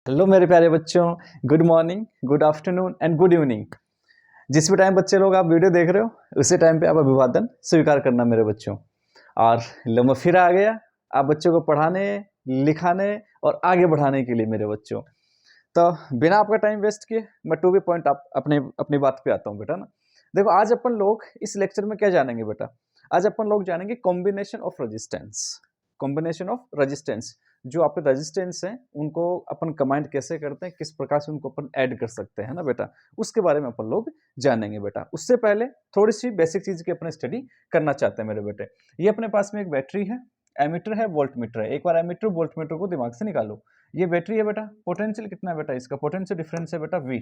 Hello मेरे प्यारे बच्चों, good morning, good afternoon and good evening. जिस भी टाइम बच्चे लोग आप वीडियो देख रहे हो उसी टाइम पे आप अभिवादन स्वीकार करना मेरे बच्चों। और लो मैं फिर आ गया आप बच्चों को पढ़ाने, लिखाने और आगे बढ़ाने के लिए मेरे बच्चों। तो बिना आपका टाइम वेस्ट किए मैं टू बी पॉइंट आप अपने अपनी बात पे आता हूँ बेटा ना। देखो आज अपन लोग इस लेक्चर में क्या जानेंगे बेटा। आज अपन लोग जानेंगे combination of resistance. Combination of resistance, जो आपके रेजिस्टेंस हैं उनको अपन कमांड कैसे करते हैं, किस प्रकार से उनको अपन ऐड कर सकते हैं ना बेटा, उसके बारे में अपन लोग जानेंगे बेटा। उससे पहले थोड़ी सी बेसिक चीज की अपन स्टडी करना चाहते हैं मेरे बेटे। ये अपने पास में एक बैटरी है, एमीटर है, वोल्टमीटर है। एक बार एमीटर वोल्टमीटर को दिमाग से निकालो। ये बैटरी है बेटा, पोटेंशियल कितना है बेटा इसका, पोटेंशियल डिफरेंस है बेटा V।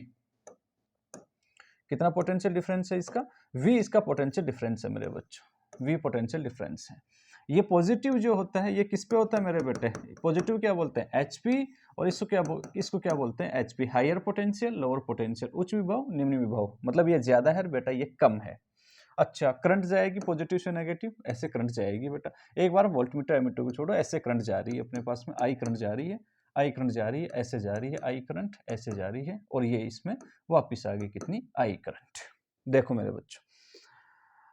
कितना पोटेंशियल डिफरेंस है इसका, V इसका पोटेंशियल डिफरेंस है मेरे बच्चों, V पोटेंशियल डिफरेंस है। ये पॉजिटिव जो होता है ये किस पे होता है मेरे बेटे, पॉजिटिव क्या बोलते हैं HP, और इसको क्या बोलते हैं HP, higher potential, lower potential, उच्च विभव, निम्न विभव। मतलब ये ज्यादा है बेटा, ये कम है। अच्छा, करंट जाएगी पॉजिटिव से नेगेटिव, ऐसे करंट जाएगी बेटा। एक बार वोल्टमीटर एमीटर को छोड़ो, ऐसे करंट जा रही है अपने पास में, आई करंट जा रही है, आई करंट जा रही है, ऐसे जा रही है, आई करंट ऐसे जा रही है, और ये इसमें वापस आ गई कितनी, आई करंट। देखो मेरे बच्चों,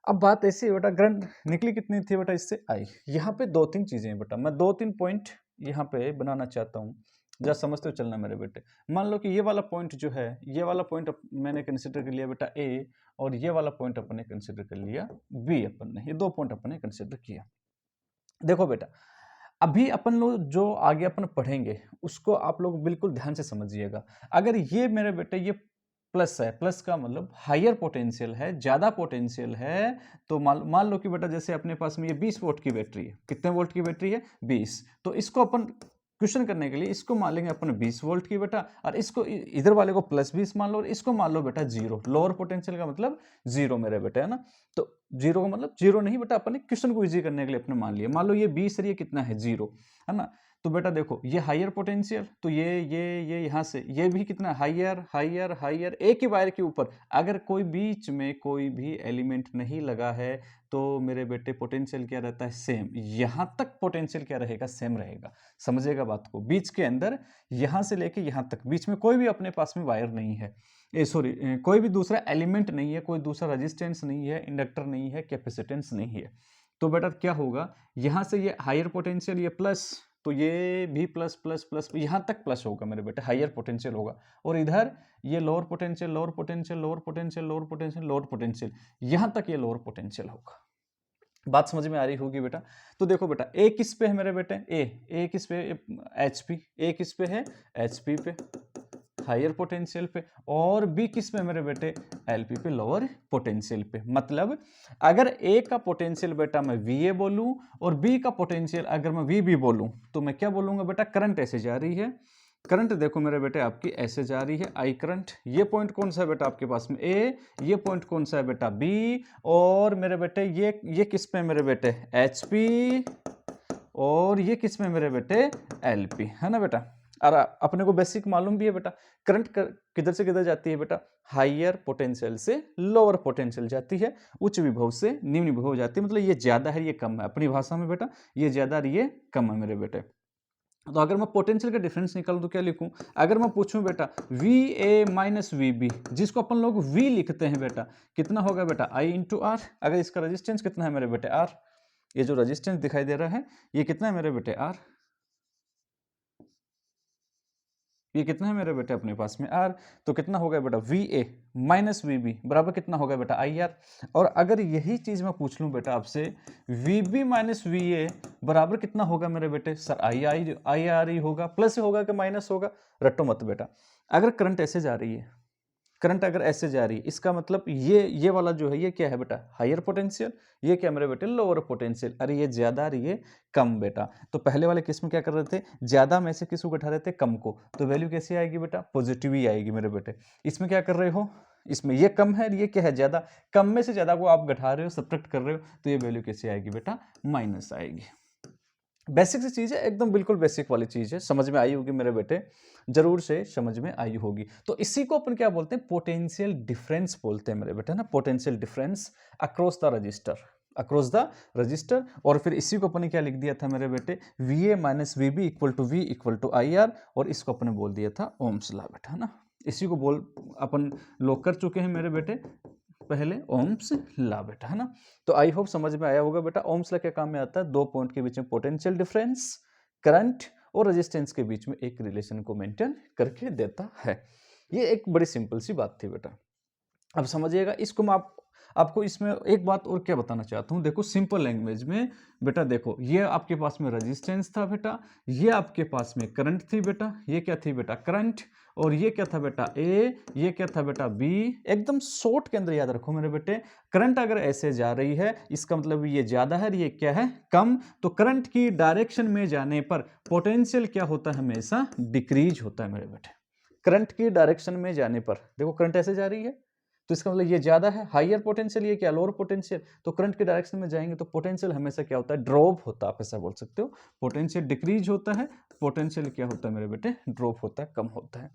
अब बात ऐसी है बेटा, करंट निकली कितनी थी बेटा इससे, आई। यहाँ पे दो तीन चीजें हैं बेटा, मैं दो तीन पॉइंट यहाँ पे बनाना चाहता हूँ, जरा समझते हो चलना मेरे बेटे। मान लो कि ये वाला पॉइंट जो है, ये वाला पॉइंट मैंने कंसिडर कर लिया बेटा A, और ये वाला पॉइंट अपन ने कंसिडर कर लिया B। अपन ने ये दो पॉइंट अपन ने कंसिडर किया। देखो बेटा, अभी अपन लोग जो आगे अपन पढ़ेंगे उसको आप लोग बिल्कुल ध्यान से समझिएगा। अगर ये मेरे बेटे ये प्लस है, प्लस का मतलब हायर पोटेंशियल है, ज्यादा पोटेंशियल है, तो मान लो कि बेटा जैसे अपने पास में ये 20 वोल्ट की बैटरी है। कितने वोल्ट की बैटरी है, 20। तो इसको अपन क्वेश्चन करने के लिए इसको मान लेंगे अपन 20 वोल्ट की बेटा, और इसको इधर वाले को प्लस 20 मान लो, और इसको मान लो बेटा जीरो। लोअर पोटेंशियल का मतलब जीरो मेरे बेटे, है ना। तो जीरो का मतलब जीरो नहीं बेटा, अपन ने क्वेश्चन को इजी करने के लिए अपने मान लिया। मान लो ये 20 और ये कितना है, जीरो, है ना। तो बेटा देखो ये हायर पोटेंशियल, तो ये यहाँ से ये भी कितना हायर हायर हायर, एक ही वायर के ऊपर अगर कोई बीच में कोई भी एलिमेंट नहीं लगा है तो मेरे बेटे पोटेंशियल क्या रहता है, सेम। यहां तक पोटेंशियल क्या रहेगा, सेम रहेगा। समझेगा बात को, बीच के अंदर यहां से लेके यहां तक बीच में कोई भी अपने पास में वायर नहीं है, सॉरी कोई भी दूसरा एलिमेंट नहीं है, कोई दूसरा रेजिस्टेंस नहीं है, इंडक्टर नहीं है, कैपेसिटेंस नहीं है। तो बेटा क्या होगा, यहां से ये हायर पोटेंशियल ये प्लस, तो ये भी प्लस प्लस प्लस यहां तक प्लस होगा मेरे बेटे, हायर पोटेंशियल होगा। और इधर ये lower potential, lower potential, lower potential, lower potential, lower potential, यहां तक ये लोअर पोटेंशियल होगा। बात समझ में आ रही होगी बेटा। तो देखो बेटा ए किस पे है मेरे बेटे, ए किस पे, HP। ए किस पे है, HP पे, हायर पोटेंशियल पे, और बी किस पे मेरे बेटे, LP पे, लोअर पोटेंशियल पे। मतलब अगर ए का पोटेंशियल बेटा मैं VA बोलूं और बी का पोटेंशियल अगर मैं VB बोलूं, तो मैं क्या बोलूंगा बेटा, करंट ऐसे जा रही है। करंट देखो मेरे बेटे आपकी ऐसे जा रही है, आई करंट। ये पॉइंट कौन सा है बेटा आपके पास में, A। ये पॉइंट कौन सा है बेटा, B। और मेरे बेटे ये किस पे मेरे बेटे, HP। और ये किस में मेरे बेटे, LP, है ना बेटा। और अपने को बेसिक मालूम भी है बेटा, करंट किधर से किधर जाती है बेटा, हायर पोटेंशियल से लोअर पोटेंशियल जाती है, उच्च विभव से निम्न विभव जाती है। मतलब ये ज्यादा है ये कम है, अपनी भाषा में बेटा ये ज्यादा और ये कम है मेरे बेटे। तो अगर मैं पोटेंशियल का डिफरेंस निकालूं तो क्या लिखूं, अगर मैं पूछूं बेटा VA माइनस VB, जिसको अपन लोग V लिखते हैं बेटा, कितना होगा बेटा I इंटू R। अगर इसका रेजिस्टेंस कितना है मेरे बेटे, R। ये जो रेजिस्टेंस दिखाई दे रहा है ये कितना है मेरे बेटे, R। ये कितना है मेरे बेटे अपने पास में, R। तो कितना होगा बेटा, VA माइनस VB बराबर कितना होगा बेटा, IR। और अगर यही चीज मैं पूछ लूं बेटा आपसे, VB माइनस VA बराबर कितना होगा मेरे बेटे, सर IR ही होगा, प्लस होगा कि माइनस होगा, रटो मत बेटा। अगर करंट ऐसे जा रही है, करंट अगर ऐसे जा रही है, इसका मतलब ये वाला जो है ये क्या है बेटा, हायर पोटेंशियल। ये क्या मेरे बेटे, लोअर पोटेंशियल। अरे ये ज्यादा और ये कम बेटा। तो पहले वाले केस में क्या कर रहे थे, ज्यादा में से किसको घटा रहे थे, कम को। तो वैल्यू कैसी आएगी बेटा, पॉजिटिव ही आएगी मेरे बेटे। इसमें क्या कर रहे हो, इसमें ये कम है, ये क्या है ज्यादा, कम में से ज्यादा को आप घटा रहे हो, सब्ट्रैक्ट कर रहे हो, तो ये वैल्यू कैसी आएगी बेटा, माइनस आएगी। बेसिक सी चीज है, एकदम बिल्कुल बेसिक वाली चीज है, समझ में आई होगी मेरे बेटे, जरूर से समझ में आई होगी। तो इसी को अपन क्या बोलते हैं, पोटेंशियल डिफरेंस बोलते हैं मेरे बेटे ना, potential difference across the register. Across the register. और फिर इसी को अपने क्या लिख दिया था मेरे बेटे, VA minus VB equal to V equal to IR, और इसको अपने बोल दिया था ओम्स लॉ बेटा, है ना। इसी को बोल अपन लोग कर चुके हैं मेरे बेटे पहले, ओम्स लॉ बेटा, है ना। तो आई होप समझ में आया होगा बेटा। ओम्स लॉ क्या काम में आता है, दो पॉइंट के बीच में पोटेंशियल डिफरेंस, करंट और रेजिस्टेंस के बीच में एक रिलेशन को मेंटेन करके देता है। ये एक बड़ी सिंपल सी बात थी बेटा। अब समझिएगा इसको, मैं आपको इसमें एक बात और क्या बताना चाहता हूँ। देखो सिंपल लैंग्वेज में बेटा, देखो ये आपके पास में रेजिस्टेंस था बेटा, ये आपके पास में करंट थी बेटा, ये क्या थी बेटा करंट, और ये क्या था बेटा ए, ये क्या था बेटा बी। एकदम शॉर्ट के अंदर याद रखो मेरे बेटे, करंट अगर ऐसे जा रही है इसका मतलब ये ज्यादा है, ये क्या है कम। तो करंट की डायरेक्शन में जाने पर पोटेंशियल क्या होता है, हमेशा डिक्रीज होता है मेरे बेटे। करंट की डायरेक्शन में जाने पर, देखो करंट ऐसे जा रही है तो इसका मतलब ये ज्यादा है, हायर पोटेंशियल, ये क्या लोअर पोटेंशियल। तो करंट के डायरेक्शन में जाएंगे तो पोटेंशियल हमेशा क्या होता है, ड्रॉप होता है, आप ऐसा बोल सकते हो। पोटेंशियल डिक्रीज होता है, पोटेंशियल क्या होता है मेरे बेटे, ड्रॉप होता है, कम होता है।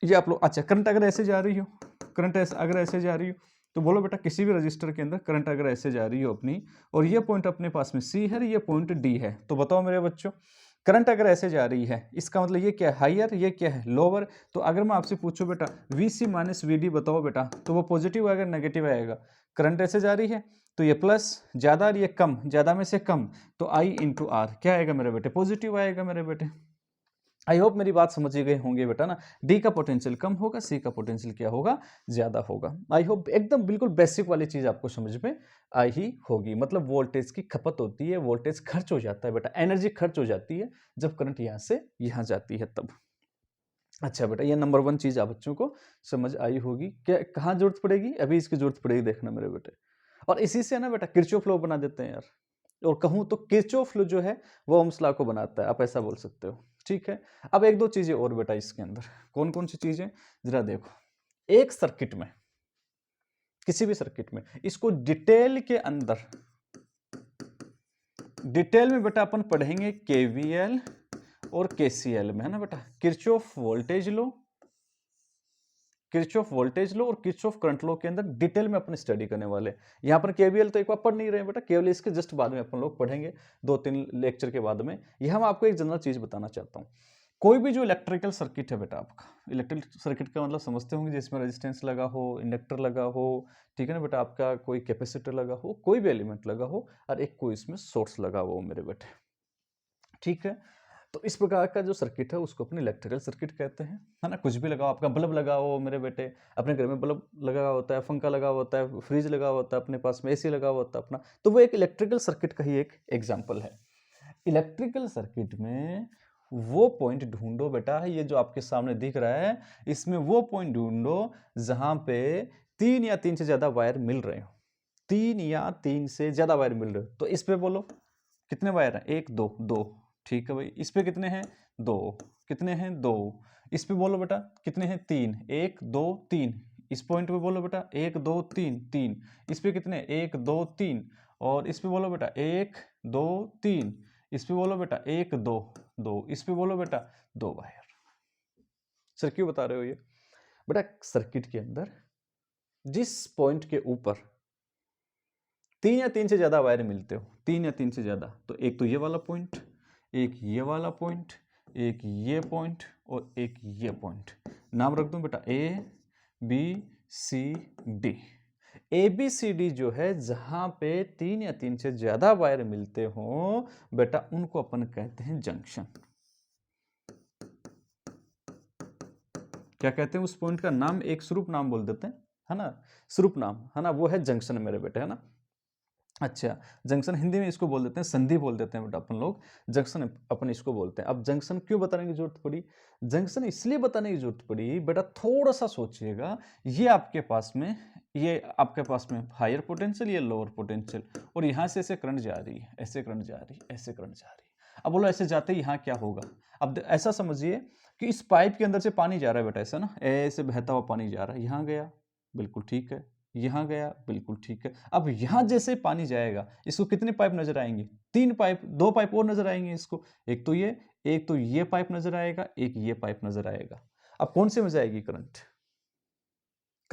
ये आप लोग, अच्छा करंट अगर ऐसे जा रही हो, करंट अगर ऐसे जा रही हो, तो बोलो बेटा किसी भी रजिस्टर के अंदर करंट अगर ऐसे जा रही हो अपनी, और ये पॉइंट अपने पास में C है, ये पॉइंट D है, तो बताओ मेरे बच्चों करंट अगर ऐसे जा रही है इसका मतलब ये क्या है हायर, ये क्या है लोअर। तो अगर मैं आपसे पूछूं बेटा VC माइनस VD बताओ बेटा, तो वो पॉजिटिव आएगा नेगेटिव आएगा। करंट ऐसे जा रही है तो ये प्लस, ज्यादा और ये कम, ज्यादा में से कम, तो I इंटू आर क्या आएगा मेरे बेटे, पॉजिटिव आएगा मेरे बेटे। आई होप मेरी बात समझ गए होंगे बेटा ना। डी का पोटेंशियल कम होगा, सी का पोटेंशियल क्या होगा, ज्यादा होगा। आई होप एकदम बिल्कुल बेसिक वाली चीज आपको समझ में आई ही होगी। मतलब वोल्टेज की खपत होती है, वोल्टेज खर्च हो जाता है बेटा, एनर्जी खर्च हो जाती है जब करंट यहां से यहां जाती है तब। अच्छा बेटा ये नंबर 1 चीज आप बच्चों को समझ आई होगी। क्या कहाँ जरूरत पड़ेगी, अभी इसकी जरूरत पड़ेगी, देखना मेरे बेटे। और इसी से ना बेटा किरचॉफ लॉ बना देते हैं यार, और कहूं तो किरचॉफ लॉ जो है वो ओम्स लॉ को बनाता है, आप ऐसा बोल सकते हो। ठीक है, अब एक दो चीजें और बेटा इसके अंदर, कौन कौन सी चीजें जरा देखो। एक सर्किट में, किसी भी सर्किट में, इसको डिटेल के अंदर, डिटेल में बेटा अपन पढ़ेंगे KVL और KCL में, है ना बेटा। Kirchhoff voltage law, Kirchhoff voltage law और किरचॉफ करंट लॉ के अंदर डिटेल में अपन स्टडी करने वाले। यहाँ पर KVL तो एक बार पढ़ नहीं रहे बेटा, केवल इसके जस्ट बाद में अपन लोग पढ़ेंगे 2-3 लेक्चर के बाद में। यहाँ मैं आपको एक जनरल चीज बताना चाहता हूँ। कोई भी जो इलेक्ट्रिकल सर्किट है बेटा आपका, इलेक्ट्रिक सर्किट का मतलब समझते होंगे जिसमें रेजिस्टेंस लगा हो, इंडक्टर लगा हो, ठीक है ना बेटा, आपका कोई कैपेसिटर लगा हो, कोई भी एलिमेंट लगा हो, और एक कोई इसमें सोर्स लगा हो मेरे बेटे। ठीक है, तो इस प्रकार का जो सर्किट है उसको अपने इलेक्ट्रिकल सर्किट कहते हैं, है ना। कुछ भी लगाओ, आपका बल्ब लगा हो मेरे बेटे, अपने घर में बल्ब लगा होता है, पंखा लगा होता है, फ्रिज लगा होता है, अपने पास में AC लगा होता है अपना, तो वो एक इलेक्ट्रिकल सर्किट का ही एक एग्जाम्पल है। इलेक्ट्रिकल सर्किट में वो पॉइंट ढूंढो बेटा, ये जो आपके सामने दिख रहा है, इसमें वो पॉइंट ढूंढो जहां पे 3 या 3 से ज्यादा वायर मिल रहे हो, 3 या 3 से ज्यादा वायर मिल रहे हो। तो इस पे बोलो कितने वायर हैं, 1 2 2, ठीक है भाई। इस पे कितने हैं, 2, कितने हैं 2। इस पे बोलो बेटा कितने हैं, 3, 1 2 3। इस पॉइंट पे बोलो बेटा 1 2 3 3। इस पे कितने, 1 2 3। और इस पे बोलो बेटा 1 2 3। इस पे बोलो बेटा 1 2 2। इस पे बोलो बेटा 2 वायर। सर क्यों बता रहे हो ये बेटा, सर्किट के अंदर जिस पॉइंट के ऊपर 3 या 3 से ज्यादा वायर मिलते हो, 3 या 3 से ज्यादा, तो एक तो ये वाला पॉइंट, एक ये वाला पॉइंट, एक ये पॉइंट, और एक ये पॉइंट। नाम रख दूं बेटा ABCD। ABCD जो है जहां पे 3 या 3 से ज्यादा वायर मिलते हो बेटा, उनको अपन कहते हैं जंक्शन। क्या कहते हैं उस पॉइंट का नाम, एक स्वरूप नाम बोल देते हैं, है ना, स्वरूप नाम, है ना, वो है जंक्शन मेरे बेटे, है ना। अच्छा, जंक्शन हिंदी में इसको बोल देते हैं, संधि बोल देते हैं बेटा अपन लोग, जंक्शन अपन इसको बोलते हैं। अब जंक्शन क्यों बताने की जरूरत पड़ी, जंक्शन इसलिए बताने की जरूरत पड़ी बेटा, थोड़ा सा सोचिएगा। ये आपके पास में, ये आपके पास में हायर पोटेंशियल, ये लोअर पोटेंशियल, और यहाँ से ऐसे करंट जा रही है, ऐसे करंट जा रही है, ऐसे करंट जा रही है। अब बोलो ऐसे जाते यहाँ क्या होगा। अब ऐसा समझिए कि इस पाइप के अंदर से पानी जा रहा है बेटा, ऐसा ना, ऐसे बहता हुआ पानी जा रहा है, यहाँ गया बिल्कुल ठीक है, यहाँ गया बिल्कुल ठीक है। अब यहाँ जैसे पानी जाएगा, इसको कितने पाइप नजर आएंगे, 3 पाइप, 2 पाइप और नजर आएंगे इसको, एक तो ये पाइप नजर आएगा, एक ये पाइप नजर आएगा। अब कौन से में जाएगी करंट,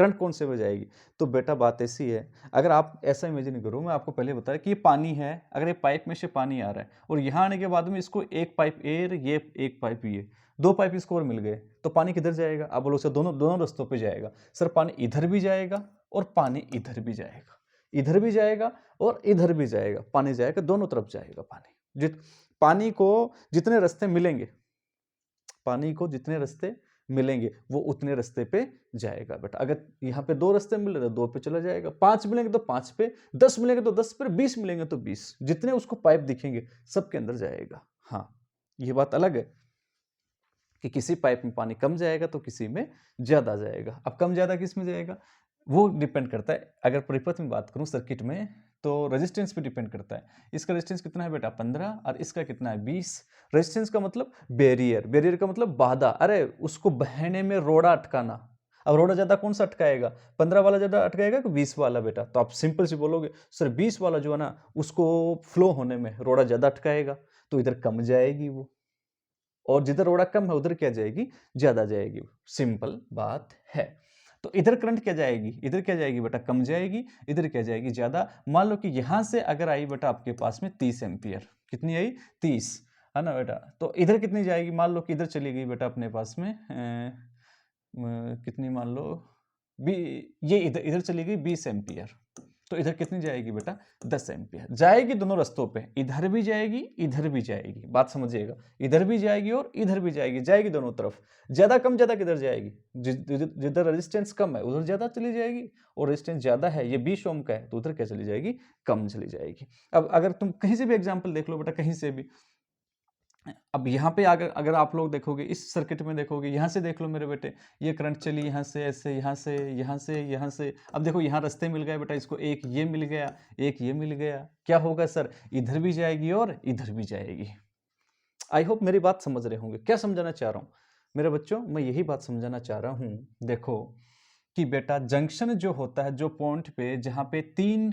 करंट कौन से में जाएगी? तो बेटा बात ऐसी है, अगर आप ऐसा इमेजिन करो, मैं आपको पहले बताया कि ये पानी है, अगर ये पाइप में से पानी आ रहा है और यहाँ आने के बाद में इसको एक पाइप एयर, ये एक पाइप ये, दो पाइप इसको और मिल गए, तो पानी किधर जाएगा? आप बोलो सर दोनों रास्तों पे जाएगा। सर पानी इधर भी जाएगा और पानी इधर भी जाएगा, इधर भी जाएगा और इधर भी जाएगा, पानी जाएगा दोनों तरफ जाएगा पानी। पानी को जितने रास्ते मिलेंगे, पानी को जितने रास्ते मिलेंगे वो उतने रास्ते पे जाएगा बेटा। अगर यहाँ पे 2 रास्ते मिले तो 2 पे चला जाएगा, 5 मिलेंगे तो 5 पे, 10 मिलेंगे तो 10 पे, 20 मिलेंगे तो 20, जितने उसको पाइप दिखेंगे सबके अंदर जाएगा। हाँ, ये बात अलग है कि किसी पाइप में पानी कम जाएगा तो किसी में ज्यादा जाएगा। अब कम ज्यादा किस में जाएगा वो डिपेंड करता है। अगर परिपथ में बात करूं सर्किट में, तो रेजिस्टेंस पे डिपेंड करता है। इसका रेजिस्टेंस कितना है बेटा? 15, और इसका कितना है? 20। रेजिस्टेंस का मतलब बैरियर, बैरियर का मतलब बाधा, अरे उसको बहने में रोड़ा अटकाना। अब रोड़ा ज्यादा कौन सा अटकाएगा? 15 वाला ज्यादा अटकाएगा कि 20 वाला बेटा? तो आप सिंपल से बोलोगे सर 20 वाला जो है ना उसको फ्लो होने में रोड़ा ज्यादा अटकाएगा, तो इधर कम जाएगी वो, और जिधर रोड़ा कम है उधर क्या जाएगी? ज्यादा जाएगी। सिंपल बात है। तो इधर करंट क्या जाएगी? इधर क्या जाएगी बेटा? कम जाएगी। इधर क्या जाएगी? ज्यादा। मान लो कि यहां से अगर आई बेटा आपके पास में 30 एम्पियर, कितनी आई? 30, है ना बेटा? तो इधर कितनी जाएगी? मान लो कि इधर चली गई बेटा अपने पास में कितनी, मान लो ये इधर इधर चली गई 20 एम्पियर, तो इधर कितनी जाएगी बेटा? 10 एम्पियर जाएगी दोनों रास्तों पे, इधर भी जाएगी इधर भी जाएगी। बात समझिएगा, इधर भी जाएगी और इधर भी जाएगी, जाएगी दोनों तरफ। ज्यादा कम ज्यादा किधर जाएगी? जिधर रेजिस्टेंस कम है उधर ज्यादा चली जाएगी, और रेजिस्टेंस ज्यादा है, ये 20 ओम का है, तो उधर क्या चली जाएगी? कम चली जाएगी। अब अगर तुम कहीं से भी एग्जाम्पल देख लो बेटा, कहीं से भी, अब यहाँ पे अगर आप लोग देखोगे, इस सर्किट में देखोगे, यहाँ से देख लो मेरे बेटे, ये करंट चली यहाँ से ऐसे, यहाँ से, यहाँ से, यहाँ से। अब देखो यहाँ रास्ते मिल गए बेटा, इसको एक ये मिल गया, एक ये मिल गया, क्या होगा सर? इधर भी जाएगी और इधर भी जाएगी। आई होप मेरी बात समझ रहे होंगे। क्या समझाना चाह रहा हूँ मेरे बच्चों? मैं यही बात समझाना चाह रहा हूँ, देखो कि बेटा जंक्शन जो होता है, जो पॉइंट पे जहाँ पे 3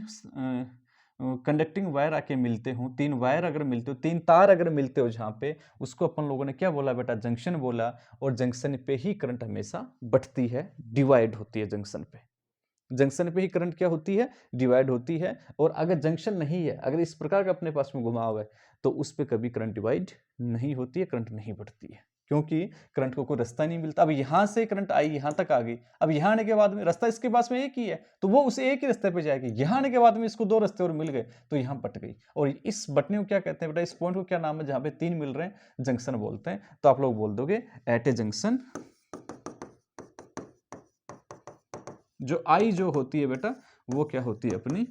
कंडक्टिंग वायर आके मिलते हो, 3 वायर अगर मिलते हो, 3 तार अगर मिलते हो जहाँ पे, उसको अपन लोगों ने क्या बोला बेटा? जंक्शन बोला। और जंक्शन पे ही करंट हमेशा बढ़ती है, डिवाइड होती है जंक्शन पे। जंक्शन पे ही करंट क्या होती है? डिवाइड होती है। और अगर जंक्शन नहीं है, अगर इस प्रकार का अपने पास में घुमाव है, तो उस पर कभी करंट डिवाइड नहीं होती है, करंट नहीं बढ़ती है, क्योंकि करंट को कोई रास्ता नहीं मिलता। अब यहां से करंट आई, यहां तक आ गई, अब यहां आने के बाद में रास्ता इसके पास में एक ही है, तो वो उसे एक ही रास्ते पे जाएगी। यहां आने के बाद में इसको 2 रास्ते और मिल गए, तो यहां बट गई। और इस बटने को क्या कहते हैं बेटा? इस पॉइंट को क्या नाम है जहां पे 3 मिल रहे हैं? जंक्शन बोलते हैं। तो आप लोग बोल दोगे एट ए जंक्शन, जो आई जो होती है बेटा, वो क्या होती है अपनी?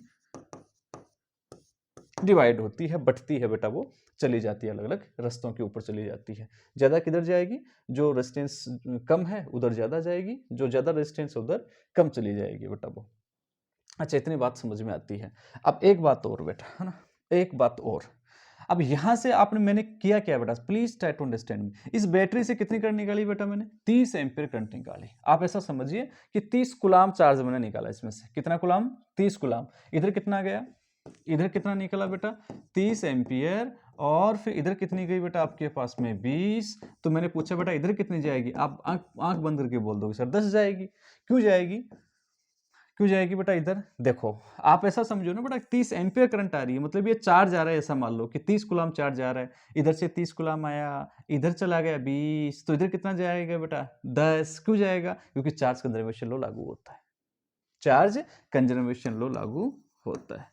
डिवाइड होती है, बढ़ती है बेटा, वो चली जाती है, अलग अलग रास्तों के ऊपर चली जाती है। ज्यादा किधर जाएगी? जो रेजिस्टेंस कम है उधर ज्यादा जाएगी, जो ज्यादा रेजिस्टेंस है उधर कम चली जाएगी बेटा वो। अच्छा, इतनी बात समझ में आती है। अब एक बात और बेटा, है ना, एक बात और। अब यहां से मैंने किया क्या बेटा? Please try to understand me. इस बैटरी से कितनी करंट निकाली बेटा? मैंने 30 एम्पीयर करंट निकाली। आप ऐसा समझिए कि 30 कुलाम चार्ज मैंने निकाला इसमें से। कितना कुलाम? 30 कुलाम। इधर कितना गया? इधर कितना निकला बेटा? 30 एम्पियर। और फिर इधर कितनी गई बेटा आपके पास में? 20। तो मैंने पूछा बेटा इधर कितनी जाएगी? आप आंख बंद करके बोल दोगे सर 10 जाएगी। क्यों जाएगी? क्यों जाएगी बेटा? इधर देखो, आप ऐसा समझो ना बेटा, 30 एम्पियर करंट आ रही है, मतलब ये चार्ज आ रहा है, ऐसा मान लो कि 30 कुलाम चार्ज आ रहा है। इधर से 30 कुलाम आया, इधर चला गया 20, तो इधर कितना जाएगा बेटा? 10। क्यों जाएगा? क्योंकि चार्ज कंजर्वेशन लॉ लागू होता है। चार्ज कंजर्वेशन लॉ लागू होता है।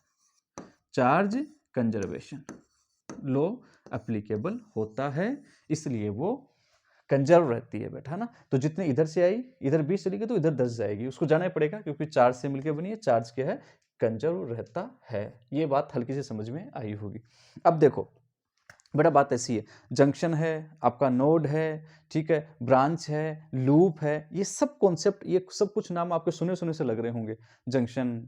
चार्ज कंजर्वेशन लॉ एप्लीकेबल होता है, इसलिए वो कंजर्व रहती है बेटा, है ना। तो जितने इधर से आई, इधर 20 चली गई, तो इधर 10 जाएगी। उसको जाना ही पड़ेगा, क्योंकि चार्ज से मिलकर बनी है। चार्ज क्या है? कंजर्व रहता है। ये बात हल्की से समझ में आई होगी। अब देखो बेटा, बात ऐसी है, जंक्शन है, आपका नोड है, ठीक है, ब्रांच है, लूप है, ये सब कॉन्सेप्ट, ये सब कुछ नाम आपके सुने सुने से लग रहे होंगे। जंक्शन,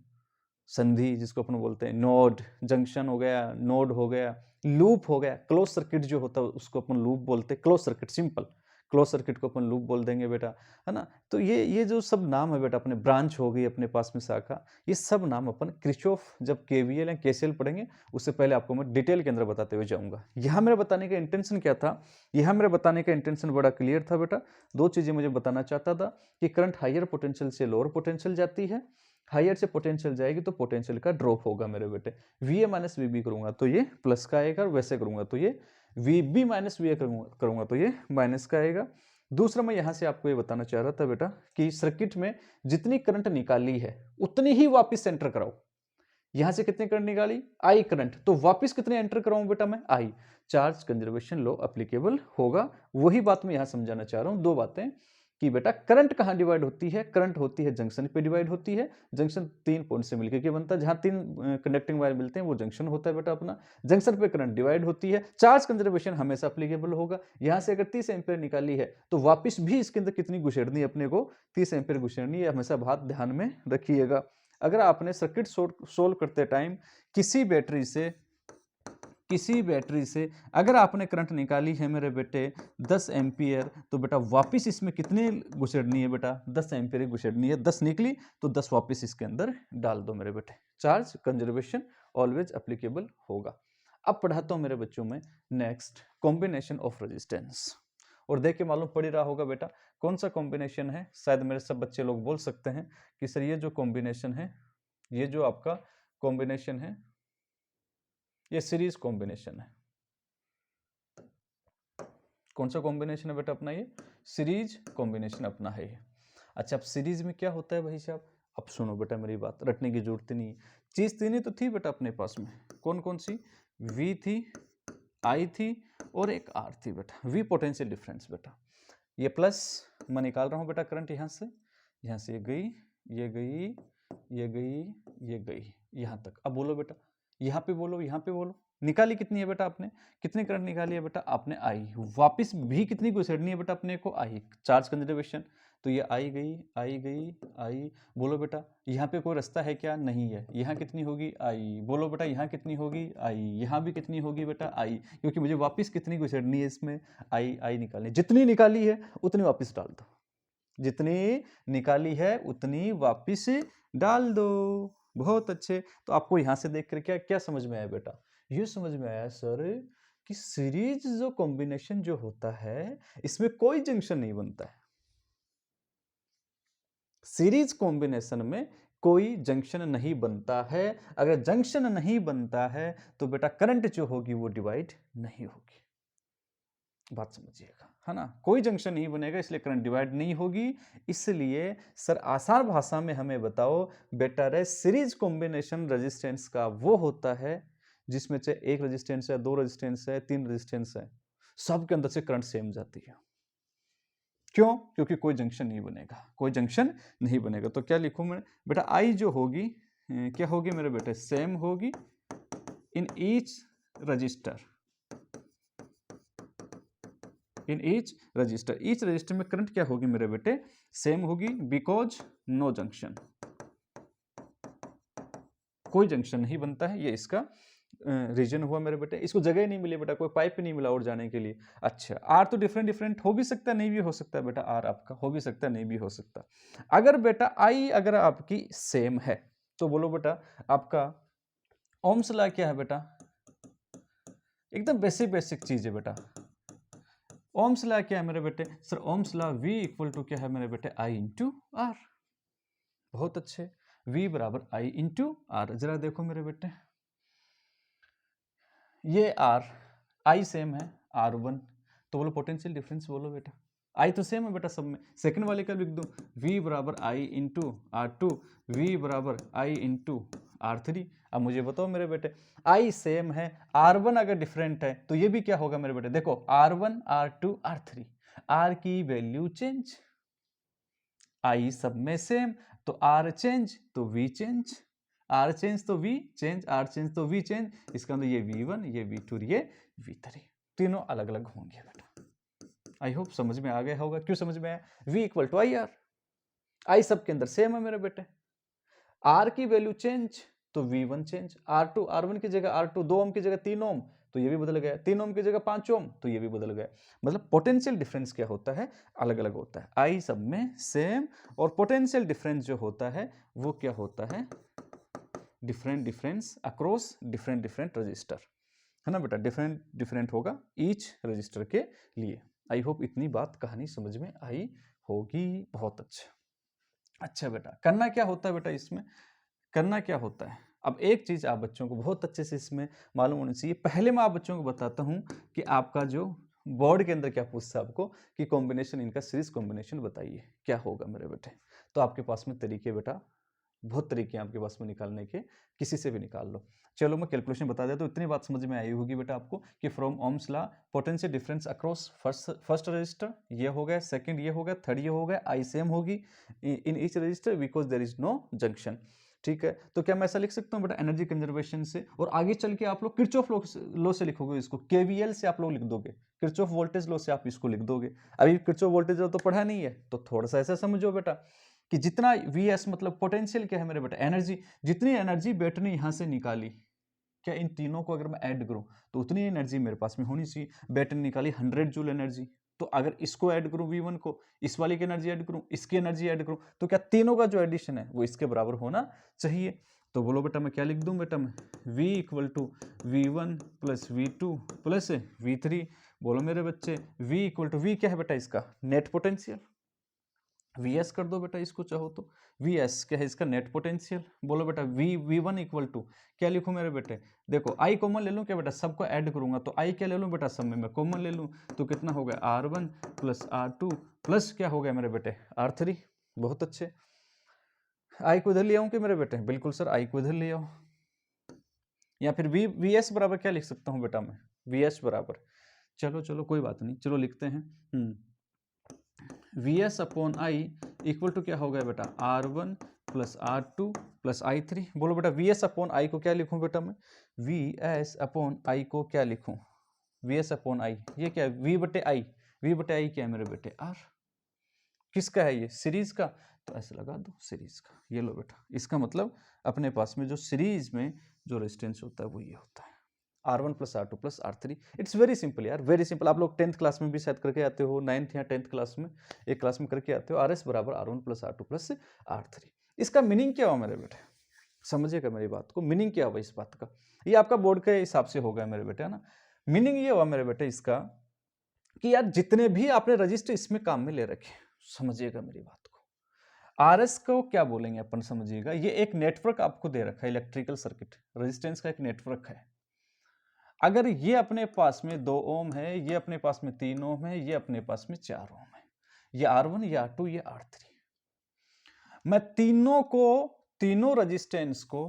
संधि जिसको अपन बोलते हैं, नोड, जंक्शन हो गया, नोड हो गया, लूप हो गया, क्लोज सर्किट जो होता है उसको अपन लूप बोलते हैं। Close circuit simple, close circuit को अपन लूप बोल देंगे बेटा, है ना। तो ये जो सब नाम है बेटा, अपने ब्रांच हो गई अपने पास में शाखा, ये सब नाम अपन क्रिचॉफ जब केवीएल या केसीएल पढ़ेंगे उससे पहले आपको मैं डिटेल के अंदर बताते हुए जाऊंगा। यहाँ मेरा बताने का इंटेंशन क्या था, यहाँ मेरा बताने का इंटेंशन बड़ा क्लियर था बेटा। दो चीजें मुझे बताना चाहता था कि करंट हायर पोटेंशियल से लोअर पोटेंशियल जाती है, हायर से पोटेंशियल जाएगी तो पोटेंशियल का ड्रॉप होगा मेरे बेटे। वी माइनस वी करूंगा तो ये प्लस का आएगा, और वैसे करूंगा तो ये वी माइनस वी करूंगा तो ये माइनस का आएगा। दूसरा मैं यहां से आपको ये बताना चाह रहा था बेटा कि सर्किट में जितनी करंट निकाली है उतनी ही वापस सेंटर कराओ। यहां से कितनी करंट निकाली, आई करंट, तो वापस कितने एंटर कराऊं बेटा मैं, आई। चार्ज कंजर्वेशन लॉ एप्लीकेबल होगा। वही बात मैं यहां समझाना चाह रहा हूं, दो बातें कि बेटा करंट कहां डिवाइड होती है, करंट होती है जंक्शन पे डिवाइड होती है। जंक्शन 3 पॉइंट से मिलकर के बनता है, जहां 3 कंडक्टिंग वायर मिलते हैं वो जंक्शन होता है बेटा अपना। जंक्शन पे करंट डिवाइड होती है, चार्ज कंजर्वेशन हमेशा एप्लीकेबल होगा। यहां से अगर 30 एम्पियर निकाली है तो वापस भी इसके अंदर कितनी घुसेड़नी है अपने को, 30 एम्पियर घुसेड़नी है। हमेशा बात ध्यान में रखिएगा। अगर आपने सर्किट सोल्व करते टाइम किसी बैटरी से अगर आपने करंट निकाली है मेरे बेटे 10 एम्पियर, तो बेटा वापस इसमें कितने घुसेड़नी है बेटा, 10 एम्पियर ही घुसेड़नी है। 10 निकली तो 10 वापस इसके अंदर डाल दो मेरे बेटे। चार्ज कंजर्वेशन ऑलवेज एप्लीकेबल होगा। अब पढ़ाता हूं मेरे बच्चों में नेक्स्ट कॉम्बिनेशन ऑफ रेजिस्टेंस। और देख के मालूम पड़ ही रहा होगा बेटा कौन सा कॉम्बिनेशन है। शायद मेरे सब बच्चे लोग बोल सकते हैं कि सर ये जो कॉम्बिनेशन है, ये जो आपका कॉम्बिनेशन है, ये सीरीज कॉम्बिनेशन है। कौन सा कॉम्बिनेशन है बेटा अपना, ये सीरीज कॉम्बिनेशन अपना है ये। अच्छा, अब सीरीज में क्या होता है भाई साहब, अब सुनो बेटा मेरी बात, रटने की जरूरत नहीं। चीज तीन ही तो थी बेटा अपने पास में, कौन कौन सी, वी थी, आई थी और एक आर थी बेटा। वी पोटेंशियल डिफरेंस बेटा, ये प्लस मैं निकाल रहा हूं बेटा करंट यहां से ये गई, ये गई, ये गई, ये गई यहां तक। अब बोलो बेटा, यहां पे बोलो, यहां पे बोलो, निकाली कितनी है बेटा आपने, कितनी करंट निकाली है बेटा आपने, आई। वापस भी कितनी घुसेड़नी है बेटा अपने को, आई। चार्ज कंजर्वेशन, तो ये आई गई, आई गई, आई। बोलो बेटा यहाँ पे कोई रास्ता है क्या, नहीं है। यहाँ कितनी होगी, आई। बोलो बेटा यहाँ कितनी होगी, आई। यहाँ भी कितनी होगी बेटा, आई, क्योंकि मुझे वापस कितनी घुसेड़नी है इसमें, आई। आई निकालनी, जितनी निकाली है उतनी वापस डाल दो, जितनी निकाली है उतनी वापस डाल दो। बहुत अच्छे। तो आपको यहां से देख कर क्या क्या समझ में आया बेटा, ये समझ में आया सर कि सीरीज जो कॉम्बिनेशन जो होता है इसमें कोई जंक्शन नहीं बनता है। सीरीज कॉम्बिनेशन में कोई जंक्शन नहीं बनता है। अगर जंक्शन नहीं बनता है तो बेटा करंट जो होगी वो डिवाइड नहीं होगी। बात समझिएगा, है ना। कोई जंक्शन नहीं बनेगा इसलिए करंट डिवाइड नहीं होगी। इसलिए सर आसान भाषा में हमें बताओ बेटा, सीरीज कॉम्बिनेशन रेजिस्टेंस का वो होता है जिसमें से एक रेजिस्टेंस है, 2 रेजिस्टेंस है, 3 रेजिस्टेंस है, सबके अंदर से करंट सेम जाती है। क्यों, क्योंकि कोई जंक्शन नहीं बनेगा, कोई जंक्शन नहीं बनेगा। तो क्या लिखूं मैं बेटा, आई जो होगी क्या होगी मेरे बेटे, सेम होगी in each register, in each register. Each resistor में करंट क्या होगी मेरे बेटे, सेम होगी, बिकॉज नो जंक्शन, कोई जंक्शन नहीं बनता है। ये इसका रीजन हुआ मेरे बेटे। इसको जगह नहीं मिली बेटा, कोई पाइप नहीं मिला और जाने के लिए। अच्छा, आर तो डिफरेंट डिफरेंट हो भी सकता है, नहीं भी हो सकता है बेटा, आर आपका हो भी सकता है, नहीं भी हो सकता। अगर बेटा आई अगर आपकी सेम है तो बोलो बेटा आपका ओम्स लॉ क्या है बेटा, एकदम बेसिक बेसिक चीज है बेटा। ओम्स लॉ क्या है मेरे बेटे, sir Ohm's law V equal to क्या है मेरे बेटे, I इंटू आर। बहुत अच्छे, V बराबर I इंटू आर। जरा देखो मेरे बेटे, ये R I सेम है R1, तो बोलो पोटेंशियल डिफरेंस बोलो बेटा। I तो सेम है बेटा सब में, सेकंड वाले का लिख दो, V बराबर I इंटू R2, V बराबर I इंटू R3। अब मुझे बताओ मेरे बेटे, I सेम है, R1 अगर डिफरेंट है तो ये भी क्या होगा मेरे बेटे, देखो R1 R2 R3, R की वैल्यू चेंज, I सब में सेम, तो R चेंज तो V चेंज, R चेंज तो V चेंज, R चेंज तो V चेंज। इसका मतलब ये V1, ये V2, ये V3, तीनों अलग अलग होंगे बेटा। आई होप समझ में आ गया होगा। क्यों समझ में आया, V equal to IR, I सब के अंदर सेम है मेरे बेटे। R की वैल्यू चेंज तो V1 चेंज, R2 R1 की जगह R2 2 ओम की जगह 3 ओम तो ये भी बदल गया, 3 ओम की जगह 5 ओम तो ये भी बदल गया। मतलब पोटेंशियल डिफरेंस क्या होता है, अलग अलग होता है। आई सब में सेम, और पोटेंशियल डिफरेंस जो होता है वो क्या होता है, different difference across different different register, है ना बेटा, डिफरेंट डिफरेंट होगा ईच रजिस्टर के लिए। आई होप इतनी बात कहानी समझ में आई होगी। बहुत अच्छा बेटा, करना क्या होता है बेटा, इसमें करना क्या होता है। अब एक चीज आप बच्चों को बहुत अच्छे से इसमें मालूम होनी चाहिए। पहले मैं आप बच्चों को बताता हूं कि आपका जो बोर्ड के अंदर क्या पूछता है आपको कि कॉम्बिनेशन, इनका सीरीज कॉम्बिनेशन बताइए क्या होगा मेरे बेटे। तो आपके पास में तरीके बेटा, बहुत तरीके हैं आपके पास में निकालने के, किसी से भी निकाल लो। चलो मैं कैलकुलेशन बता देता हूँ, इतनी बात समझ में आई होगी बेटा आपको कि from Ohm's law potential difference across first resistor ये हो गया, सेकंड ये हो गया, थर्ड ये हो गया, आई सेम होगी in each resistor because there is no junction. ठीक है, तो क्या मैं ऐसा लिख सकता हूँ बेटा एनर्जी कंजर्वेशन से, और आगे चल के आप लोग किरचॉफ लॉ से लिखोगे इसको, केवीएल से आप लोग लिख दोगे, किरचॉफ वोल्टेज लॉ से आप इसको लिख दोगे। अभी किरचॉफ वोल्टेज लॉ तो पढ़ा नहीं है, तो थोड़ा सा ऐसा समझो बेटा कि जितना वीएस मतलब पोटेंशियल क्या है मेरे बेटा, एनर्जी, जितनी एनर्जी बैटरी ने यहां से निकाली, क्या इन तीनों को अगर मैं ऐड करूं तो उतनी एनर्जी मेरे पास में होनी चाहिए। बैटरी ने निकाली 100 जूल एनर्जी, तो अगर इसको ऐड करूं V1 को, इस वाली की एनर्जी ऐड करूं, इसकी एनर्जी ऐड करूं, तो क्या तीनों का जो एडिशन है वो इसके बराबर होना चाहिए। तो बोलो बेटा मैं क्या लिख दूं बेटा, मैं V equal to V1 plus V2 plus V3। बोलो मेरे बच्चे V इक्वल टू, V क्या है बेटा इसका, नेट पोटेंशियल, Vs कर दो बेटा इसको चाहो तो, Vs क्या है इसका, नेट पोटेंशियल। बोलो बेटा V1 इक्वल टू, क्या लिखूं मेरे बेटे, देखो I कॉमन ले लूं क्या बेटा, सबको ऐड करूंगा तो I क्या ले लूं बेटा, सब में मैं कॉमन ले लूं, तो कितना हो गया R1 प्लस R2 प्लस क्या हो गया मेरे बेटे R3। बहुत अच्छे, I को इधर ले आऊं कि मेरे बेटे, बिल्कुल सर I को इधर ले आओ, या फिर Vs बराबर क्या लिख सकता हूं बेटा मैं, Vs बराबर, चलो चलो कोई बात नहीं, चलो लिखते हैं Vs upon I equal to क्या हो गया बेटा R1 plus R2 plus I3। बोलो बेटा Vs अपॉन आई को क्या लिखूं बेटा मैं, Vs अपॉन आई को क्या लिखूं, Vs अपॉन आई, ये क्या है V बटे आई, V बटे आई क्या है मेरे बेटे R, किसका है ये, सीरीज का, तो ऐसे लगा दो सीरीज का। ये लो बेटा, इसका मतलब अपने पास में जो सीरीज में जो रेजिस्टेंस होता है वो ये होता है R1 plus R2 plus R3। It's very simple यार, वेरी सिंपल। आप लोग 10th क्लास में भी शायद करके आते हो, 9th या 10th क्लास में, एक क्लास में करके आते हो, RS बराबर R1 plus R2 plus R3। इसका मीनिंग क्या हुआ मेरे बेटे, समझिएगा मेरी बात को, मीनिंग क्या हुआ इस बात का, ये आपका बोर्ड के हिसाब से होगा मेरे बेटे, है ना। मीनिंग ये हुआ मेरे बेटे इसका कि यार जितने भी आपने रजिस्टर इसमें काम में ले रखे, समझिएगा मेरी बात को, आरएस को क्या बोलेंगे अपन, समझिएगा, ये एक नेटवर्क आपको दे रखा है, इलेक्ट्रिकल सर्किट रेजिस्टेंस का एक नेटवर्क है। अगर ये अपने पास में 2 ओम है, ये अपने पास में 3 ओम है, ये अपने पास में 4 ओम है, ये R1, ये R2, ये R3, मैं तीनों को, तीनों रेजिस्टेंस को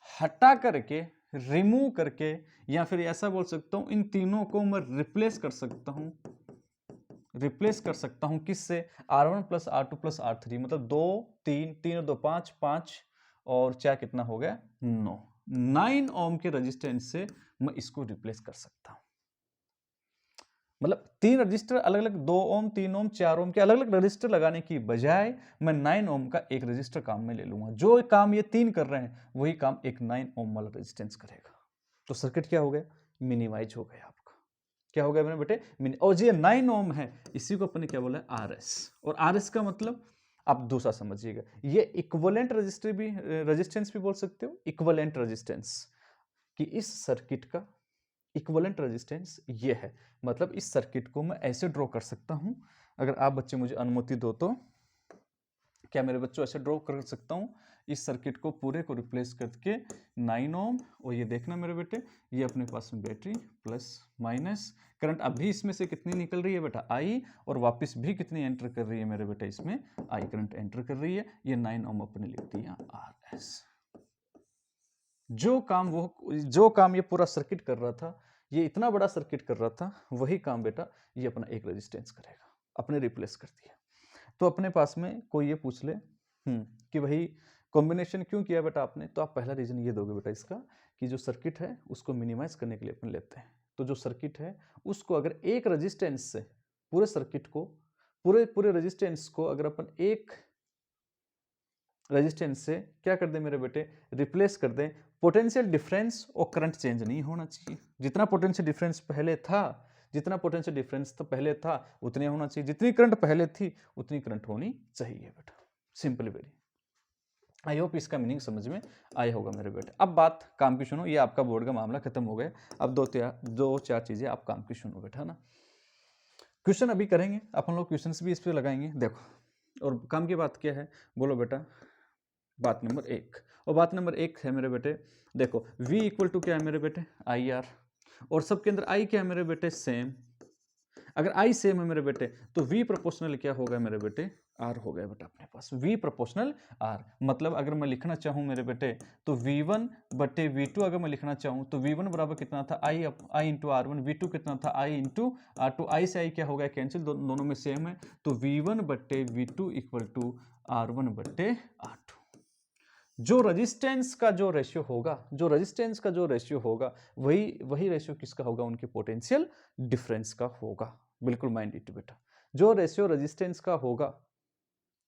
हटा करके, रिमूव करके, या फिर ऐसा बोल सकता हूं इन तीनों को मैं रिप्लेस कर सकता हूं, रिप्लेस कर सकता हूं किससे, R1 plus R2 plus R3, मतलब 2 3 3 2 5 5 और 4 कितना हो गया 9, 9 ओम के रेजिस्टेंस से मैं इसको रिप्लेस कर सकता हूं। मतलब 3 रजिस्टर अलग अलग, 2 ओम 3 ओम 4 ओम के अलग अलग रजिस्टर लगाने की बजाय मैं 9 ओम का एक रजिस्टर काम में ले लूंगा। जो काम ये 3 कर रहे हैं वही काम एक 9 ओम वाला रेजिस्टेंस करेगा। तो सर्किट क्या हो गया, मिनिमाइज हो गया आपका। क्या हो गया मेरे बेटे, और ये 9 ओम है, इसी को अपने क्या बोला है आरएस। और आरएस का मतलब आप दूसरा समझिएगा, ये इक्विवेलेंट रजिस्टर भी, रेजिस्टेंस भी बोल सकते हो, इक्विवेलेंट रेजिस्टेंस, कि इस सर्किट का इक्विवेलेंट रेजिस्टेंस ये है। मतलब इस सर्किट को मैं ऐसे ड्रॉ कर सकता हूं, अगर आप बच्चे मुझे अनुमति दो तो, क्या मेरे बच्चों ऐसे ड्रॉ कर सकता हूं इस सर्किट को पूरे को रिप्लेस करके 9 ओम, और ये देखना मेरे बेटे, ये अपने पास में बैटरी प्लस माइनस, करंट अभी इसमें से कितनी निकल रही है बेटा आई, और वापस भी कितनी एंटर कर रही है मेरे बेटा, इसमें आई करंट एंटर कर रही है। ये 9 ओम अपने लिख दिया आरएस। जो काम ये पूरा सर्किट कर रहा था, ये इतना बड़ा सर्किट कर रहा था, वही काम बेटा ये अपना एक रेजिस्टेंस करेगा, अपने रिप्लेस कर दिया। तो अपने पास में कोई ये पूछ ले कि भाई कॉम्बिनेशन क्यों किया बेटा आपने, तो आप पहला रीजन ये दोगे बेटा इसका कि जो सर्किट है उसको मिनिमाइज करने के लिए अपन लेते हैं। तो जो सर्किट है उसको अगर एक रेजिस्टेंस से, पूरे सर्किट को, पूरे रेजिस्टेंस को अगर अपन एक रेजिस्टेंस से क्या कर दें मेरे बेटे, रिप्लेस कर दें, पोटेंशियल डिफरेंस और करंट चेंज नहीं होना चाहिए। जितना पोटेंशियल डिफरेंस पहले था, जितना पोटेंशियल डिफरेंस तो पहले था उतने होना चाहिए, जितनी करंट पहले थी उतनी करंट होनी चाहिए बेटा। Simple very. आई होप इसका मीनिंग समझ में आया होगा मेरे बेटे। अब बात काम की सुनो, ये आपका बोर्ड का मामला खत्म हो गया। अब दो चार चीजें आप काम की सुनो बेटा ना। क्वेश्चन अभी करेंगे अपन लोग, क्वेश्चंस भी इस पे लगाएंगे देखो। और काम की बात क्या है बोलो बेटा, बात नंबर 1। और बात नंबर 1 है मेरे बेटे, देखो V इक्वल टू क्या है मेरे बेटे, आई आर, और सबके अंदर I क्या है मेरे बेटे, सेम। अगर I सेम है मेरे बेटे तो V प्रोपोर्शनल क्या होगा मेरे बेटे, R हो गया बेटा अपने पास, V प्रोपोर्शनल R। मतलब अगर मैं लिखना चाहूँ मेरे बेटे तो V1 बटे V2 अगर मैं लिखना चाहूँ तो V1 बराबर कितना था, I इंटू R1, V2 कितना था, I इंटू R2। I से I क्या हो गया कैंसिल, दोनों में सेम है, तो V1 बटे V2 इक्वल टू R1 बटे R2। जो रेजिस्टेंस का जो रेशियो होगा, जो रेजिस्टेंस का जो रेशियो होगा वही रेशियो किसका होगा, उनके पोटेंशियल डिफरेंस का होगा। बिल्कुल माइंड इट बेटा, जो रेशियो रेजिस्टेंस का होगा,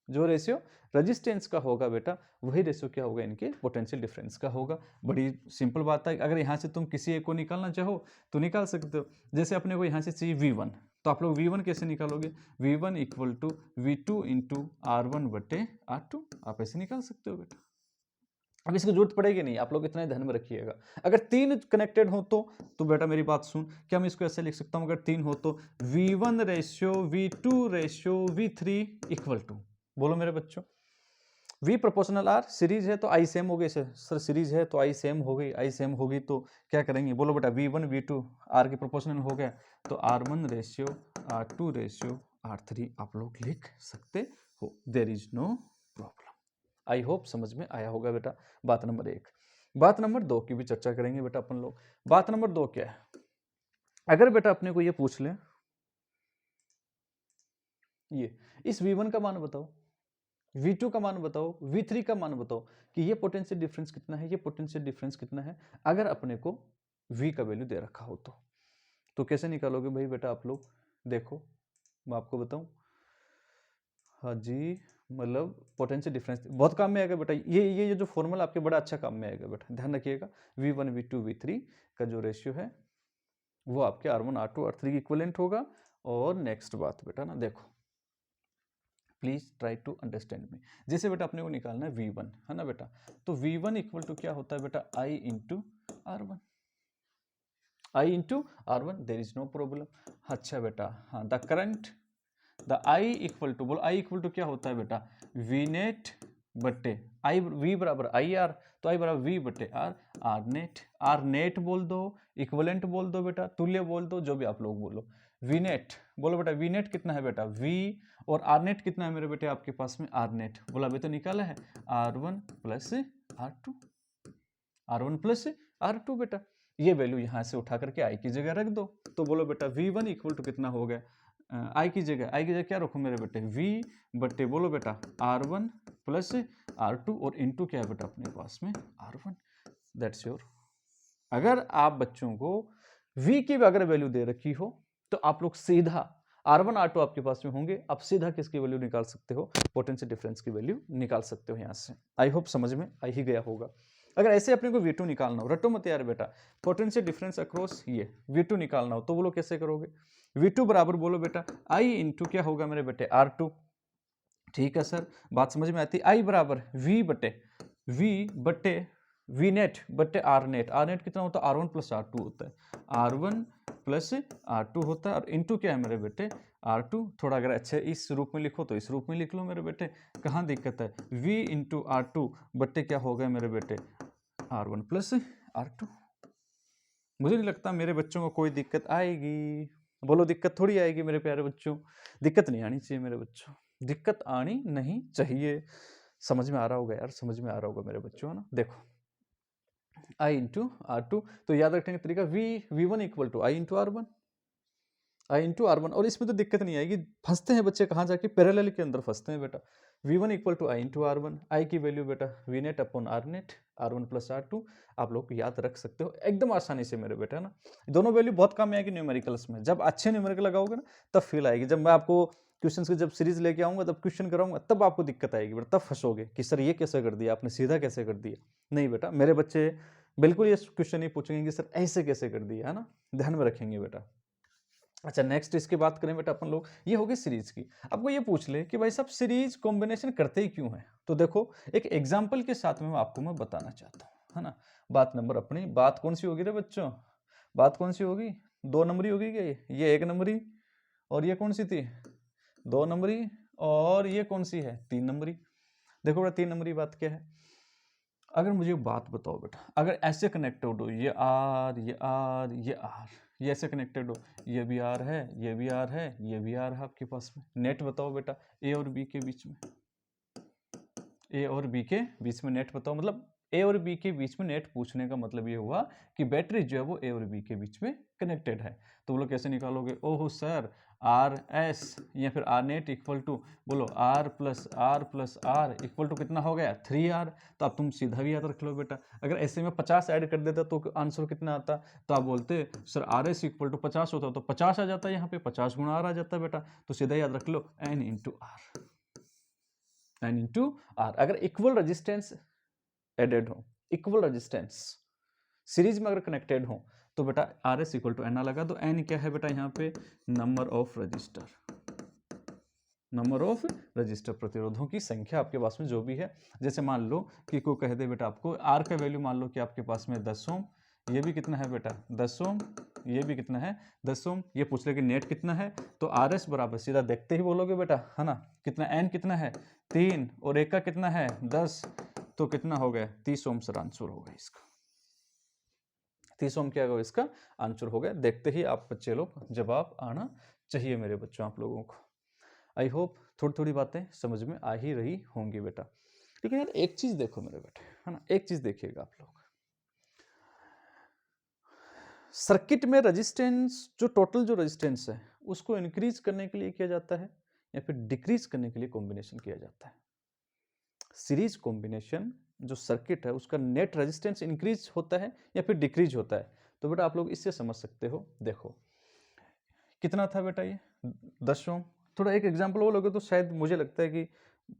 जो रेशियो रेजिस्टेंस का होगा बेटा वही रेशियो क्या होगा, इनके पोटेंशियल डिफरेंस का होगा। बड़ी सिंपल बात है। अगर यहाँ से तुम किसी एक को निकालना चाहो तो निकाल सकते हो। जैसे अपने को यहाँ से चाहिए V1, तो आप लोग V1 कैसे निकालोगे, V1 equal to V2 into R1 बटे R2, आप ऐसे निकाल सकते हो बेटा। अब इसकी जरूरत पड़ेगी नहीं, आप लोग इतना ध्यान में रखिएगा। अगर 3 कनेक्टेड हो तो बेटा मेरी बात सुन, क्या मैं इसको ऐसे लिख सकता हूं, अगर 3 हो तो V1 ratio V2 ratio V3 equal to, बोलो मेरे बच्चों, V प्रोपोर्शनल R, सीरीज है तो I सेम हो गई, सर सीरीज है तो I सेम हो गई, I सेम होगी तो क्या करेंगे, बोलो बेटा V1 V2 R के प्रोपोर्शनल हो गया तो R1 ratio R2 ratio R3 आप लोग लिख सकते हो, there is no problem. I hope समझ में आया होगा बेटा, बात नंबर 1। बात नंबर 2 की भी चर्चा करेंगे बेटा अपन लोग। बात नंबर 2 क्या है, अगर बेटा अपने को ये पूछ ले, ये इस V1 का मान बताओ, V2 का मान बताओ, V3 का मान बताओ कि ये पोटेंशियल डिफरेंस कितना है, ये पोटेंशियल डिफरेंस कितना है। अगर अपने को V का वैल्यू दे रखा हो तो कैसे निकालोगे भाई बेटा आप लोग, देखो मैं आपको बताऊं। हाँ जी, मतलब पोटेंशियल डिफरेंस बहुत काम में आएगा बेटा। ये जो फॉर्मूला आपके बड़ा अच्छा काम में आएगा बेटा, ध्यान रखिएगा। V1 V2 V3 का जो रेशियो है वो आपके R1 R2 R3 की इक्विवेलेंट होगा। और नेक्स्ट बात बेटा ना देखो, please try to understand me. जैसे बेटा अपने को निकालना है V1 है ना बेटा, तो V1 इक्वल टू क्या होता है बेटा, I into R1, I into R1, there is no problem. अच्छा बेटा हाँ, the current the I equal to, बोलो I इक्वल टू क्या होता है बेटा, V नेट बट्टे I, V बराबर आई आर, तो I बराबर V बट्टे R, R net, R net बोल दो, इक्वलेंट बोल दो बेटा, तुल्य बोल दो, जो भी आप लोग बोलो। V नेट बोलो बेटा, V नेट कितना है बेटा V, और आर नेट कितना है मेरे बेटे आपके पास में, आर नेट बोला अभी तो निकाला है, R1 plus R2, R1 plus R2 बेटा। ये वैल्यू यहाँ से उठा करके I की जगह रख दो, तो बोलो बेटा V1 इक्वल टू कितना हो गया, I की जगह क्या रखूँ मेरे बेटे, V बट्टे बोलो बेटा R1 प्लस R2 और इंटू क्या है बेटा अपने पास में R1, दैट्स योर। अगर आप बच्चों को V की अगर वैल्यू दे रखी हो तो आप लोग सीधा R1 R2 आपके पास में होंगे, आप सीधा किसकी वैल्यू निकाल सकते हो, पोटेंशियल डिफरेंस की वैल्यू निकाल सकते हो यहाँ से। आई होप समझ में आ ही गया होगा। अगर ऐसे अपने को V2 निकालना हो, रटो मत यार बेटा, पोटेंशियल डिफरेंस अक्रॉस ये V2 निकालना हो तो बोलो कैसे करोगे, V2 बराबर बोलो बेटा I इंटू क्या होगा मेरे बेटे R2। ठीक है सर, बात समझ में आती। I बराबर V बट्टे V नेट बट्टे R नेट, R नेट कितना होता है, R1 प्लस R2 होता है, R1 प्लस R2 होता है, और इंटू क्या है मेरे बेटे R2। थोड़ा अगर अच्छे इस रूप में लिखो तो इस रूप में लिख लो मेरे बेटे, कहाँ दिक्कत है, V इंटू R2 बट्टे क्या हो गया मेरे बेटे R1 प्लस R2। मुझे नहीं लगता मेरे बच्चों को कोई दिक्कत आएगी, बोलो दिक्कत थोड़ी आएगी मेरे प्यारे बच्चों, दिक्कत नहीं आनी चाहिए मेरे बच्चों, दिक्कत आनी नहीं चाहिए। समझ में आ रहा होगा यार, समझ में आ रहा होगा मेरे बच्चों, है ना। देखो I इंटू R2, तो याद रखने का तरीका V1 equal to I into R1, I into R1, और इसमें तो दिक्कत नहीं आएगी। फंसते हैं बच्चे कहाँ जाके, पैरेलल के अंदर फंसते हैं बेटा। V1 equal to I into R1, I की वैल्यू बेटा V net upon R net, R1 plus R2, आप लोग याद रख सकते हो एकदम आसानी से मेरे बेटा ना। दोनों वैल्यू बहुत काम में आएगी न्यूमेरिकल्स में, जब अच्छे न्यूमेरिकल लगाओगे ना तब फील आएगी। जब मैं आपको क्वेश्चन की जब सीरीज लेके आऊंगा, तब क्वेश्चन कराऊंगा, तब आपको दिक्कत आएगी बेटा, तब फंसोगे कि सर ये कैसे कर दिया आपने, सीधा कैसे कर दिया। नहीं बेटा, मेरे बच्चे बिल्कुल ये क्वेश्चन नहीं पूछेंगे कि सर ऐसे कैसे कर दिया, है ना, ध्यान में रखेंगे बेटा। अच्छा नेक्स्ट इसकी बात करें बेटा अपन लोग, ये होगी सीरीज की। आपको ये पूछ ले कि भाई साहब सीरीज कॉम्बिनेशन करते ही क्यों है, तो देखो एक एग्जाम्पल के साथ में आपको मैं बताना चाहता हूँ, है ना। बात नंबर अपनी, बात कौन सी होगी रे बच्चों, बात कौन सी होगी, 2 नंबरी होगी क्या, ये 1 नंबरी, और ये कौन सी थी 2 नंबरी, और ये कौन सी है 3 नंबरी। देखो बेटा 3 नंबरी बात क्या है, अगर मुझे एक बात बताओ बेटा, अगर ऐसे कनेक्टेड हो ये आर ये आर ये आर, ये ऐसे कनेक्टेड हो, ये भी आर है ये भी आर है ये भी आर है आपके पास में, नेट बताओ बेटा ए और बी के बीच में, ए और बी के बीच में नेट बताओ, मतलब ए और बी के बीच में नेट पूछने का मतलब ये हुआ कि बैटरी जो है वो ए और बी के बीच में कनेक्टेड है। तो बोलो कैसे निकालोगे, ओहो सर आर एस या फिर आर नेट इक्वल टू, बोलो R plus R equal to कितना हो गया 3R। तो अब तुम सीधा भी याद रख लो बेटा, अगर ऐसे में 50 ऐड कर देता तो आंसर कितना आता, तो आप बोलते sir R S equal to 50 होता तो 50 आ जाता है, यहाँ पे 50 गुणा आर आ जाता है बेटा। तो सीधा याद रख लो N into R, N into R. अगर इक्वल रेजिस्टेंस एडेड हो, इक्वल रेजिस्टेंस सीरीज में अगर कनेक्टेड हो तो बेटा R S equal to N लगा दो। एन क्या है बेटा यहाँ पे number of resistor, number of resistor, प्रतिरोधों की संख्या आपके पास में जो भी है। जैसे मान लो कि कोई कह दे बेटा आपको आर का वैल्यू मान लो कि आपके पास में 10 ओम, ये भी कितना है बेटा 10 ओम, ये भी कितना है 10 ओम, ये पूछ ले कि नेट कितना है, तो आर एस बराबर सीधा देखते ही बोलोगे बेटा, है ना, कितना एन कितना है 3 और एक का कितना है 10, तो कितना हो गया 30 ओम सर आंसर हो गया इसका, 30 ओम क्या होगा इसका आंसर हो गया। देखते ही आप बच्चे लोग जवाब आना चाहिए मेरे बच्चों आप लोगों को। आई होप थोड़ी थोड़ी बातें समझ में आ ही रही होंगी बेटा। लेकिन यार एक चीज देखो मेरे बेटे, है ना, एक चीज देखिएगा आप लोग, सर्किट में रेजिस्टेंस जो टोटल जो रेजिस्टेंस है उसको इंक्रीज करने के लिए किया जाता है या फिर डिक्रीज करने के लिए कॉम्बिनेशन किया जाता है। सीरीज कॉम्बिनेशन जो सर्किट है उसका नेट रेजिस्टेंस इंक्रीज होता है या फिर डिक्रीज होता है। तो बेटा आप लोग इससे समझ सकते हो, देखो कितना था बेटा ये 10 ओम। थोड़ा एक एग्जांपल वो लोगे तो शायद मुझे लगता है कि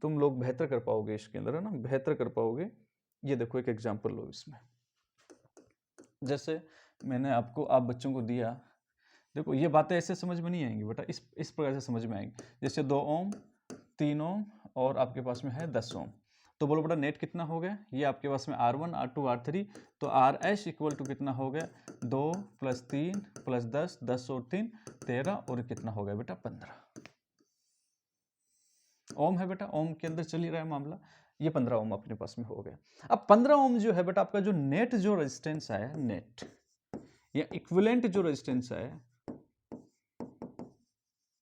तुम लोग बेहतर कर पाओगे इसके अंदर, है ना, बेहतर कर पाओगे। ये देखो एक एग्जांपल लो इसमें, जैसे मैंने आपको आप बच्चों को दिया, देखो ये बातें ऐसे समझ में नहीं आएंगी बेटा, इस प्रकार से समझ में आएंगी। जैसे 2 ओम 3 ओम और आपके पास में है 10 ओम, तो बोलो बेटा नेट कितना हो गया, ये आपके पास में R1 R2 R3, तो आर एस इक्वल टू कितना हो गया 2 + 3 + 10, 10 और 3 13, और कितना हो गया बेटा 15 ओम है बेटा। ओम के अंदर चल ही रहा है मामला, ये 15 ओम अपने पास में हो गया। अब 15 ओम जो है बेटा आपका जो नेट जो रेजिस्टेंस आया, नेट या इक्विवेलेंट जो रेजिस्टेंस आया,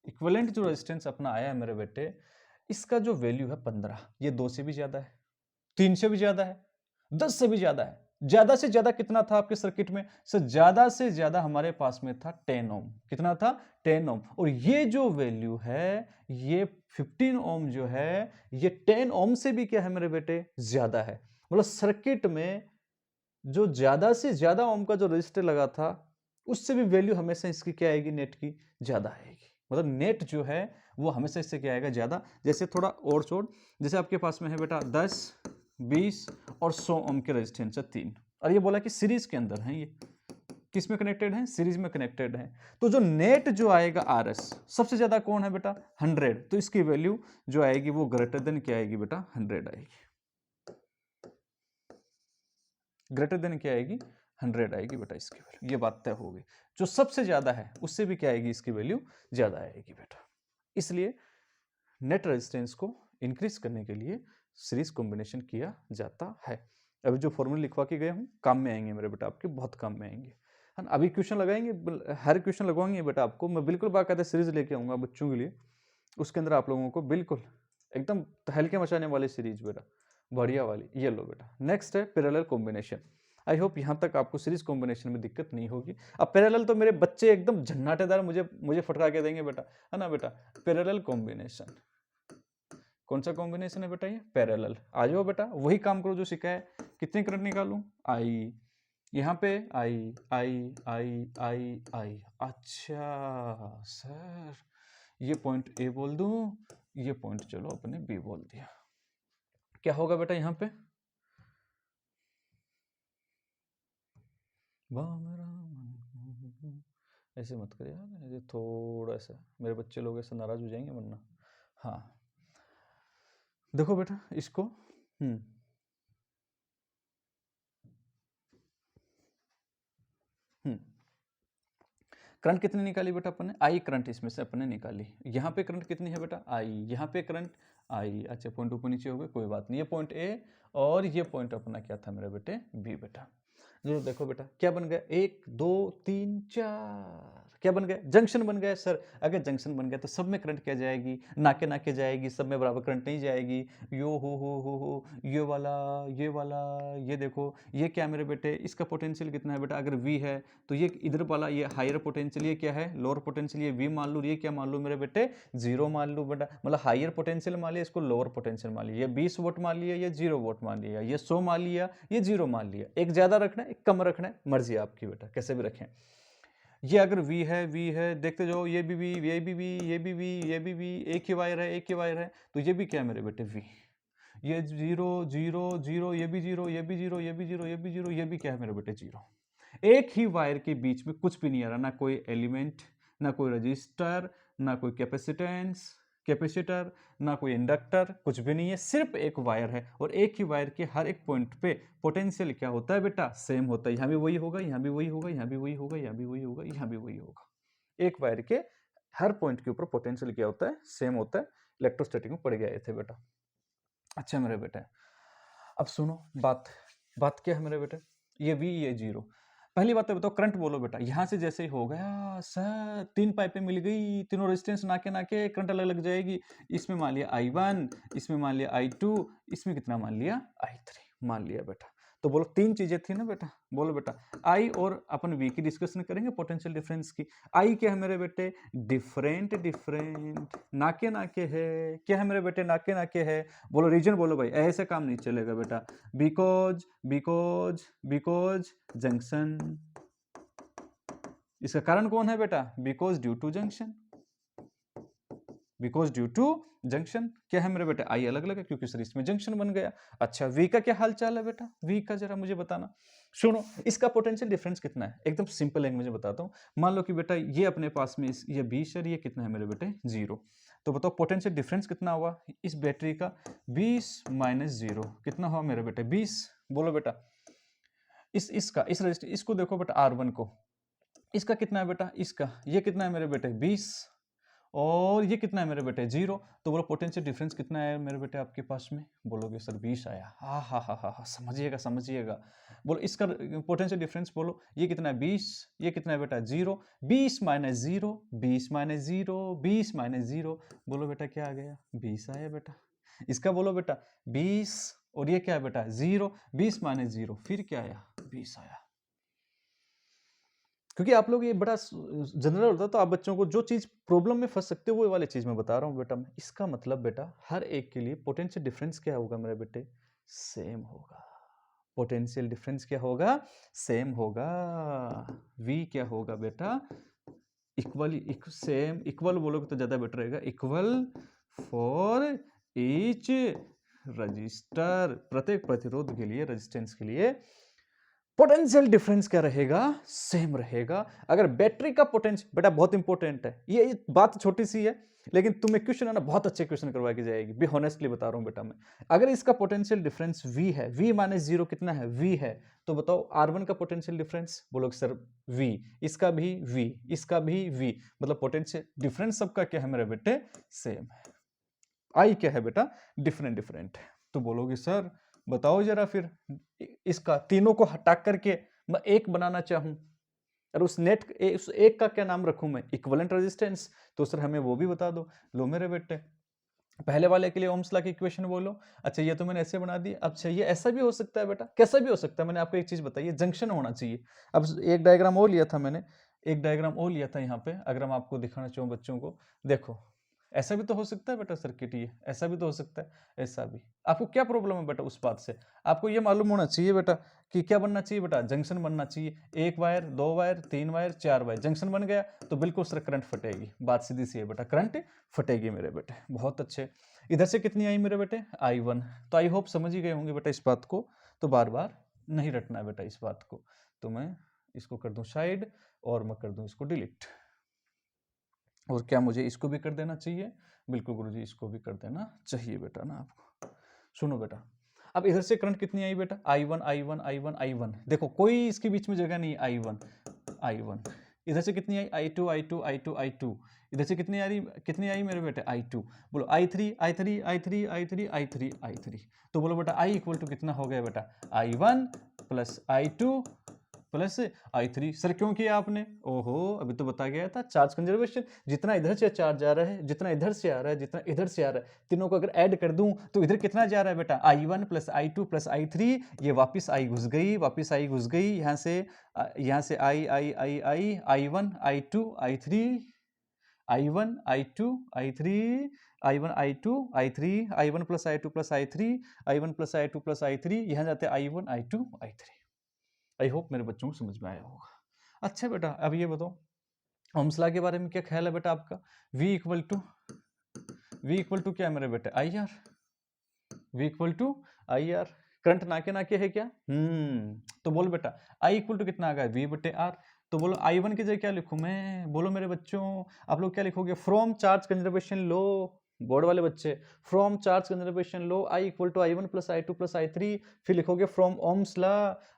इक्विवेलेंट जो रेजिस्टेंस अपना आया है मेरे बेटे, इसका जो वैल्यू है 15, ये 2 से भी ज्यादा है, 3 से भी ज्यादा है, 10 से भी ज्यादा है। ज्यादा से ज्यादा कितना था आपके सर्किट में सर, ज्यादा से ज्यादा हमारे पास में था 10 ओम, कितना था 10 ओम, और ये जो वैल्यू है ये 15 ओम जो है ये 10 ओम से भी क्या है मेरे बेटे ज्यादा है। मतलब सर्किट में जो ज्यादा से ज्यादा ओम का जो रजिस्टर लगा था उससे भी वैल्यू हमेशा इसकी क्या आएगी, नेट की ज्यादा आएगी। मतलब नेट जो है वो हमेशा इससे क्या आएगा ज्यादा। जैसे थोड़ा और छोड़, जैसे आपके पास में है बेटा 10 20 और 100 ओम के रेजिस्टेंस है 3, और ये बोला कि सीरीज के अंदर है, ये किस में कनेक्टेड है, सीरीज में कनेक्टेड है। तो जो नेट जो आएगा आर एस सबसे ज्यादा कौन है बेटा 100, तो इसकी वैल्यू जो आएगी वो ग्रेटर देन क्या आएगी बेटा 100 आएगी, ग्रेटर देन क्या आएगी 100 आएगी बेटा इसकी वैल्यू। ये बात तय हो गई, जो सबसे ज्यादा है उससे भी क्या आएगी इसकी वैल्यू ज्यादा आएगी बेटा। इसलिए नेट रेजिस्टेंस को इंक्रीज करने के लिए सीरीज कॉम्बिनेशन किया जाता है। अभी जो फॉर्मूला लिखवा के गए हूँ काम में आएंगे मेरे बेटा, आपके बहुत काम में आएंगे, है ना। अभी क्वेश्चन लगाएंगे, हर क्वेश्चन लगवाएंगे बेटा आपको, मैं बिल्कुल बाकायदा सीरीज लेके आऊंगा बच्चों के लिए, उसके अंदर आप लोगों को बिल्कुल एकदम हल्के मचाने वाली सीरीज बेटा, बढ़िया वाली। ये लो बेटा, नेक्स्ट है पैरेलल कॉम्बिनेशन। आई होप यहाँ तक आपको सीरीज कॉम्बिनेशन में दिक्कत नहीं होगी। अब पैरेलल तो मेरे बच्चे एकदम झन्नाटेदार मुझे फटका के देंगे बेटा, है ना बेटा। पैरेलल कॉम्बिनेशन कौन सा कॉम्बिनेशन है बेटा, ये पैरेलल। आ जाओ बेटा वही काम करो जो सीखा है। कितने करंट निकालूं, आई, यहाँ पे आई आई आई आई आई, अच्छा सर ये पॉइंट ए बोल दूं, ये पॉइंट चलो अपने बी बोल दिया। क्या होगा बेटा यहाँ पे ऐसे मत कर यार, ऐसे थोड़ा सा, मेरे बच्चे लोग ऐसे नाराज हो जाएंगे वरना। हाँ देखो बेटा इसको, करंट कितनी निकाली बेटा अपन ने, आई करंट इसमें से अपन ने निकाली। यहाँ पे करंट कितनी है बेटा, आई। यहाँ पे करंट आई। अच्छा पॉइंट ऊपर नीचे हो गए, कोई बात नहीं। ये पॉइंट ए और ये पॉइंट अपना क्या था मेरे बेटे, बी बेटा। जो देखो बेटा क्या बन गया, 1 2 3 4, क्या बन गया, जंक्शन बन गया सर। अगर जंक्शन बन गया तो सब में करंट क्या जाएगी, नाके नाके जाएगी, सब में बराबर करंट नहीं जाएगी। यो हो, ये वाला, ये वाला, ये देखो ये क्या मेरे बेटे, इसका पोटेंशियल कितना है बेटा, अगर V है तो ये इधर वाला ये हायर पोटेंशियल, ये क्या है लोअर पोटेंशियल, ये V मान लो, ये क्या मान लो मेरे बेटे, 0 मान लो बेटा। मतलब हायर पोटेंशियल मान लिया, इसको लोअर पोटेंशियल मान लिया। ये 20 वोल्ट मान लिया, ये 0 वोल्ट मान लिया, ये 100 मान लिया, ये 0 मान लिया। एक ज्यादा रखना है, एक कम रखना है, मर्जी आपकी बेटा, कैसे भी रखें। ये अगर V है, देखते जाओ, ये भी V, ये भी V, ये भी V, ये भी V, एक ही वायर है, एक ही वायर है, तो ये भी क्या है मेरे बेटे V। ये 0 0 0, ये भी 0, ये भी 0, ये भी 0, ये भी 0, ये भी क्या है मेरे बेटे 0। एक ही वायर के बीच में कुछ भी नहीं आ रहा, ना कोई एलिमेंट, ना कोई रजिस्टर, ना कोई कैपेसिटर, ना कोई इंडक्टर, कुछ भी नहीं है, सिर्फ एक वायर है। और एक ही वायर के हर एक पॉइंट पे पोटेंशियल क्या होता है बेटा, सेम होता है। यहाँ भी वही होगा, यहाँ भी वही होगा, यहाँ भी वही होगा, यहाँ भी वही होगा, यहाँ भी वही होगा। एक वायर के हर पॉइंट के ऊपर पोटेंशियल क्या होता है, सेम होता है। इलेक्ट्रोस्टैटिक में पढ़ गए थे बेटा। अच्छा मेरे बेटे अब सुनो बात क्या है मेरे बेटे, ये V ये 0। पहली बात तो बताओ करंट बोलो बेटा, यहां से जैसे ही हो गया सर, 3 पाइपें मिल गई, तीनों रेजिस्टेंस नाके नाके, करंट अलग लग जाएगी। इसमें मान लिया I1, इसमें मान लिया I2, इसमें कितना मान लिया I3 मान लिया बेटा। तो बोलो 3 चीजें थी ना बेटा, बोलो बेटा I और अपन V की डिस्कशन करेंगे, पोटेंशियल डिफरेंस की। I क्या है मेरे बेटे, डिफरेंट नाके नाके है, क्या है मेरे बेटे, नाके नाके है। बोलो रीजन बोलो भाई, ऐसे काम नहीं चलेगा बेटा। बिकॉज जंक्शन, इसका कारण कौन है बेटा, because due to junction, because due to junction. क्या है मेरे बेटे, आई अलग अलग है क्योंकि सीरीज में जंक्शन बन गया। अच्छा V का क्या हाल चाल है बेटा, V का जरा मुझे बताना। सुनो इसका पोटेंशियल डिफरेंस कितना है, एकदम सिंपल लैंग्वेज में बताता हूँ। मान लो कि बेटा ये अपने पास में ये 20 है, ये कितना है मेरे बेटे 0। तो बताओ पोटेंशियल डिफरेंस कितना हुआ इस बैटरी का, 20 माइनस 0 कितना हुआ मेरे बेटे 20। बोलो बेटा इसका इस रजिस्टर, इसको देखो बेटा R1 को, इसका कितना है बेटा, इसका ये कितना है मेरे बेटे 20, और ये कितना है मेरे बेटे 0। तो बोलो पोटेंशियल डिफरेंस कितना है मेरे बेटे आपके पास में, बोलोगे सर 20 आया। हा, समझिएगा। बोलो इसका पोटेंशियल डिफरेंस बोलो, ये कितना है 20, ये कितना है बेटा 0, 20 माइनस 0, 20 माइनस 0, 20 माइनस 0, बोलो बेटा क्या आ गया 20 आया बेटा। इसका बोलो बेटा 20, और ये क्या है बेटा 0, 20 माइनस 0 फिर क्या आया 20 आया। क्योंकि आप लोग ये बड़ा जनरल होता है, तो आप बच्चों को जो चीज प्रॉब्लम में फंस सकते हो वो वाली चीज मैं बता रहा हूँ बेटा। मैं इसका मतलब बेटा हर एक के लिए पोटेंशियल डिफरेंस क्या होगा मेरे बेटे, सेम होगा। पोटेंशियल डिफरेंस क्या होगा, सेम होगा। V क्या होगा बेटा, सेम इक्वल बोलोगे तो ज्यादा बेटर रहेगा, इक्वल फॉर ईच रजिस्टर, प्रत्येक प्रतिरोध के लिए, रेजिस्टेंस के लिए पोटेंशियल डिफरेंस क्या रहेगा, सेम रहेगा। अगर बैटरी का पोटेंशियल बेटा बहुत इंपॉर्टेंट है, ये बात छोटी सी है लेकिन तुम्हें क्वेश्चन है ना, बहुत अच्छे क्वेश्चन करवा के जाएगी, भी ऑनेस्टली बता रहा हूं बेटा मैं। अगर इसका पोटेंशियल डिफरेंस V है, V माइनस 0 कितना है V है, तो बताओ R1 का पोटेंशियल डिफरेंस, बोलोगे सर V, इसका भी V, इसका भी V, मतलब पोटेंशियल डिफरेंस सबका क्या है मेरे बेटे, सेम है। I क्या है बेटा, डिफरेंट। तो बोलोगे सर बताओ जरा फिर इसका तीनों को हटा करके मैं एक बनाना चाहूं, और उस एक का क्या नाम रखूं मैं, इक्विवेलेंट रेजिस्टेंस। तो सर हमें वो भी बता दो। लो मेरे बेटे पहले वाले के लिए ओम्स लॉ की इक्वेशन बोलो। अच्छा ये तो मैंने ऐसे बना दी। अच्छा ये ऐसा भी हो सकता है बेटा, कैसा भी हो सकता है, मैंने आपको एक चीज बताई है, जंक्शन होना चाहिए। अब एक डायग्राम और लिया था मैंने, यहाँ पे, अगर हम आपको दिखाना चाहूँ बच्चों को, देखो ऐसा भी तो हो सकता है बेटा सर्किट, ये ऐसा भी तो हो सकता है, ऐसा भी। आपको क्या प्रॉब्लम है बेटा उस बात से, आपको ये मालूम होना चाहिए बेटा कि क्या बनना चाहिए बेटा, जंक्शन बनना चाहिए। 1 wire 2 wire 3 wire 4 wire junction बन गया तो बिल्कुल सर करंट फटेगी, बात सीधी सी है बेटा, करंट फटेगी मेरे बेटे। बहुत अच्छे। इधर से कितनी आई मेरे बेटे, I1। तो आई होप समझ ही गए होंगे बेटा इस बात को, तो बार बार नहीं रटना है बेटा इस बात को। तो मैं इसको कर दूं साइड और मैं कर दूं इसको डिलीट। और क्या मुझे इसको भी कर देना चाहिए? बिल्कुल गुरुजी, इसको भी कर देना चाहिए बेटा ना आपको। सुनो बेटा, अब इधर से करंट कितनी आई बेटा? I1 I1 I1 I1। देखो कोई इसके बीच में जगह नहीं, I1 I1। इधर से कितनी आई? I2 I2 I2 I2। इधर से कितनी आ रही, कितनी आई मेरे बेटे? I2। बोलो I3 I3 I3 I3 I3 I3। तो बोलो बेटा I इक्वल टू कितना हो गया बेटा? I1 plus I2 plus I3। Sir क्यों किया आपने? ओहो, अभी तो बता गया था, चार्ज कंजर्वेशन। जितना इधर से चार्ज आ रहा है, जितना इधर से आ रहा है, जितना इधर से आ रहा है, तीनों को अगर ऐड कर दूं तो इधर कितना जा रहा है बेटा? I1 plus I2 plus I3। ये वापस I घुस गई, वापस I घुस गई, यहाँ से I1 I2 I3 I1 I2 I3 I1 I2 I3 I1 plus I2 plus I3 I1 plus I2 plus I3, यहाँ जाते हैं I1 I2 I3। आई होप मेरे बच्चों को समझ में आया होगा। अच्छा बेटा, अब ये बताओ ओम्स लॉ के बारे में क्या ख्याल है बेटा आपका? V इक्वल टू क्या है मेरे बेटे? IR। V equal to IR। Current नाके नाके है क्या? तो बोल बेटा I इक्वल टू कितना आ गया? V बटे R। तो बोलो I1 की जगह क्या लिखूं मैं? बोलो मेरे बच्चों, आप लोग क्या लिखोगे? From charge conservation law, board वाले बच्चे, from charge conservation law I equal to I1 plus I2 plus I3। फिर लिखोगे फ्रॉम ओम्स लॉ,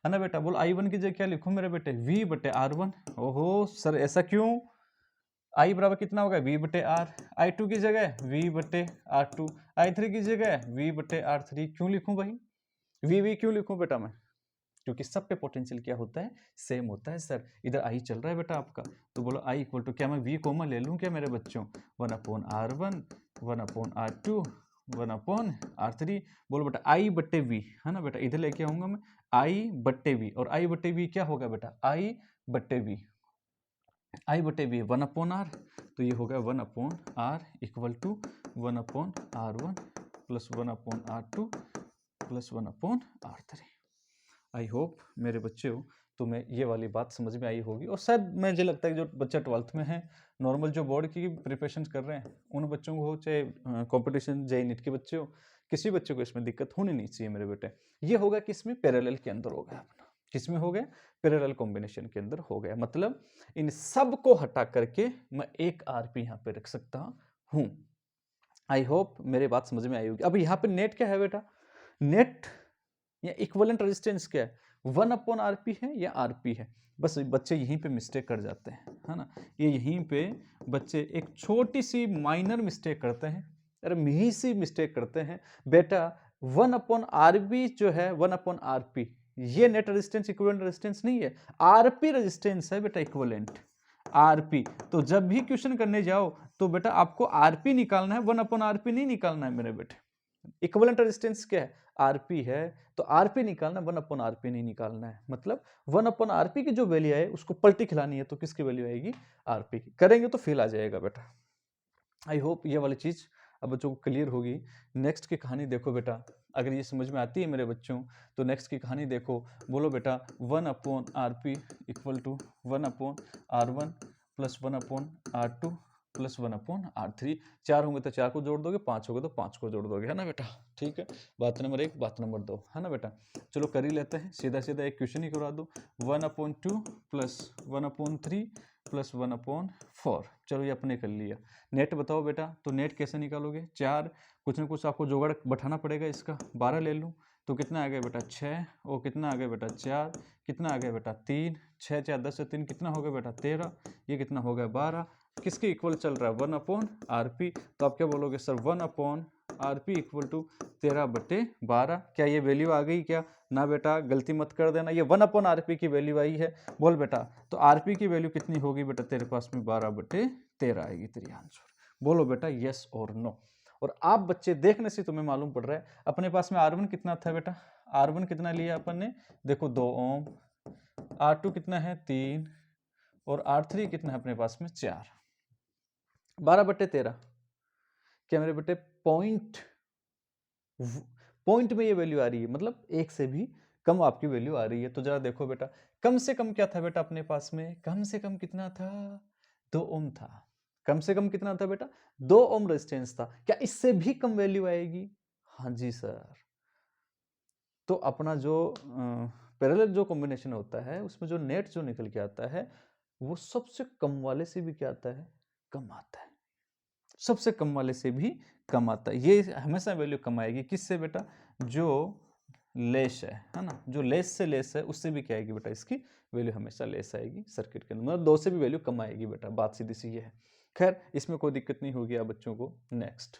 है ना बेटा? बोल I1 की जगह क्या लिखूं मेरे बेटे? V बटे R1। ओहो सर ऐसा क्यों? I बराबर कितना होगा? V बटे R। I2 की जगह V बटे R2। I3 की जगह V बटे R3। क्यों लिखूं भाई? V क्यों लिखूं बेटा मैं? क्योंकि सब पे पोटेंशियल क्या होता है? सेम होता है सर। इधर I चल रहा है बेटा आपका, तो बोलो I इक्वल टू क्या मैं V कॉमन ले लूं क्या मेरे बच्चों? 1/R1 1/R2 1/R3। बोलो बेटा I बट्टे V, है ना बेटा? इधर लेके आऊंगा मैं I बट्टे V, और I बट्टे V क्या होगा बेटा? I बट्टे V, I बटे V 1/R। तो ये हो गया 1/R equal to 1/R1 plus 1/R2 plus 1/R3। I hope मेरे बच्चे हो तुम्हें ये वाली बात समझ में आई होगी। और शायद मुझे लगता है कि जो बच्चा 12th में है, नॉर्मल जो बोर्ड की प्रिपरेशन कर रहे हैं, उन बच्चों को हो, चाहे कंपटीशन जेईई नीट के बच्चे हो, किसी बच्चे को इसमें दिक्कत होनी नहीं चाहिए मेरे बेटे। ये होगा कि इसमें पैरेलल के अंदर हो गया अपना। किसमें हो गया? पैरेलल कॉम्बिनेशन के अंदर हो गया। मतलब इन सब को हटा करके मैं एक आरपी यहाँ पे रख सकता हूँ। आई होप मेरी बात समझ में आई होगी। अब यहाँ पे नेट क्या है बेटा? नेट या इक्विवेलेंट रेजिस्टेंस क्या है? 1/RP है या RP है? बस बच्चे यहीं पे मिस्टेक कर जाते हैं, है ना? ये यहीं पे बच्चे एक छोटी सी माइनर मिस्टेक करते हैं, अरे मिही सी मिस्टेक करते हैं बेटा। 1/RB जो है 1/RP, ये नेट रेजिस्टेंस इक्विवेलेंट रेजिस्टेंस नहीं है, RP रेजिस्टेंस है बेटा, इक्विवेलेंट RP। तो जब भी क्वेश्चन करने जाओ तो बेटा आपको RP निकालना है, 1/RP नहीं निकालना है मेरे बेटे। इक्विवेलेंट रेजिस्टेंस क्या है? आरपी है, तो आरपी निकालना, 1/RP नहीं निकालना है। मतलब 1/RP की जो वैल्यू है उसको पलटी खिलानी है, तो किसकी वैल्यू आएगी? आरपी की। करेंगे तो फेल आ जाएगा बेटा। आई होप ये वाली चीज अब बच्चों को क्लियर होगी। नेक्स्ट की कहानी देखो बेटा, अगर ये समझ में आती है मेरे बच्चों तो नेक्स्ट की कहानी देखो। बोलो बेटा 1/RP equal to 1/R1 plus 1/R2 plus 1/R3। 4 होंगे तो 4 को जोड़ दोगे, 5 होगे तो 5 को जोड़ दोगे, है ना बेटा? ठीक है, बात नंबर 1, बात नंबर 2, है ना बेटा? चलो कर ही लेते हैं, सीधा सीधा एक क्वेश्चन ही करवा दो। 1/2 प्लस 1/3 प्लस 1/4। चलो ये अपने कर लिया। नेट बताओ बेटा, तो नेट कैसे निकालोगे? 4, कुछ ना कुछ आपको जोगाड़ बैठाना पड़ेगा इसका। 12 ले लूँ तो कितना आ गया बेटा? 6, और कितना आ गया बेटा? 4, कितना आ गया बेटा? 3, 6 4 10 से 3 कितना हो गया बेटा? 13, ये कितना हो गया? 12। किसके इक्वल चल रहा है? 1/RP। तो आप क्या बोलोगे सर? 1/RP equal to 13/12। क्या ये वैल्यू आ गई क्या? ना बेटा, गलती मत कर देना, ये 1/RP की वैल्यू आई है। बोल बेटा, तो RP की वैल्यू कितनी होगी बेटा तेरे पास में? 12/13 आएगी तेरी आंसर। बोलो बेटा यस और नो। और आप बच्चे देखने से तुम्हें मालूम पड़ रहा है, अपने पास में R1 कितना था बेटा? R1 कितना लिया अपन ने? देखो 2 ओम। R2 कितना है? 3, और R3 कितना है अपने पास में? 4। 12/13। क्या मेरे बेटे पॉइंट में ये वैल्यू आ रही है, मतलब 1 से भी कम आपकी वैल्यू आ रही है। तो जरा देखो बेटा, कम से कम क्या था बेटा अपने पास में? कम से कम कितना था? 2 ओम था। कम से कम कितना था बेटा? 2 ओम रेजिस्टेंस था। क्या इससे भी कम वैल्यू आएगी? हाँ जी सर। तो अपना जो पैरेलल जो कॉम्बिनेशन होता है उसमें जो नेट जो निकल के आता है वो सबसे कम वाले से भी क्या आता है, कम आता है, सबसे कम वाले से भी कम आता है। ये हमेशा वैल्यू कम आएगी किससे बेटा, जो लेस है ना, जो लेस से लेस है उससे भी क्या आएगी बेटा, इसकी वैल्यू हमेशा लेस आएगी सर्किट के अंदर, मतलब दो से भी वैल्यू कम आएगी बेटा, बात सीधी सी ये है। खैर इसमें कोई दिक्कत नहीं होगी आप बच्चों को। नेक्स्ट,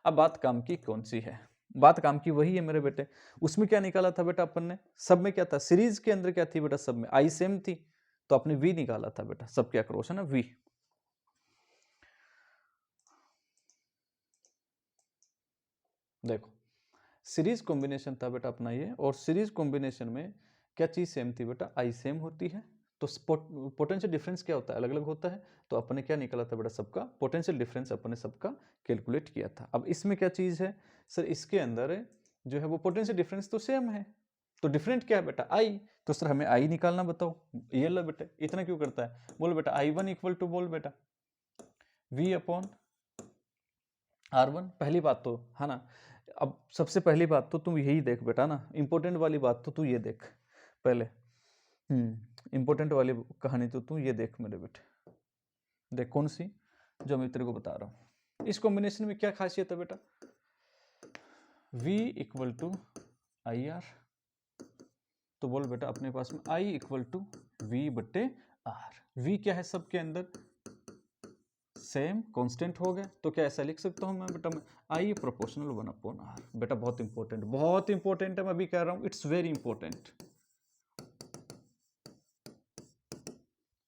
अब बात काम की कौन सी है, बात काम की वही है मेरे बेटे। उसमें क्या निकाला था बेटा अपन ने, सब में क्या था, सीरीज के अंदर क्या थी बेटा, सब में आई सेम थी, तो आपने वी निकाला था बेटा, सब क्या अक्रॉस है ना वी। देखो सीरीज कॉम्बिनेशन था बेटा अपना ये, और सीरीज कॉम्बिनेशन में क्या चीज सेम थी बेटा, आई सेम होती है, तो पोटेंशियल डिफरेंस क्या होता है, अलग अलग होता है, तो अपने क्या निकाला था बेटा, सबका पोटेंशियल डिफरेंस अपने सबका कैलकुलेट किया था। अब इसमें क्या चीज है सर, इसके अंदर जो है वो पोटेंशियल डिफरेंस तो सेम है, तो डिफरेंट क्या है बेटा, आई, तो सर हमें आई निकालना, बताओ, ये लो बेटा, इतना क्यों करता है, बोलो बेटा आई वन इक्वल टू, बोल बेटा वी अपॉन आर वन, पहली बात तो है ना। अब सबसे पहली बात तो तुम यही देख बेटा ना, इंपॉर्टेंट वाली बात तो तू ये देख पहले, इंपॉर्टेंट वाली कहानी तो तू ये देख मेरे बेटे, देख कौन सी, जो मैं तेरे को बता रहा हूँ। इस कॉम्बिनेशन में क्या खासियत है बेटा, V equal to I R, तो बोल बेटा अपने पास में I इक्वल टू वी बट्टे आर, वी क्या है सबके अंदर सेम कांस्टेंट हो गया, तो क्या ऐसा लिख सकता हूं मैं बेटा, मैं आई प्रोपोर्शनल 1/r, बेटा बहुत इंपॉर्टेंट है, मैं अभी कह रहा हूं इट्स वेरी इंपॉर्टेंट।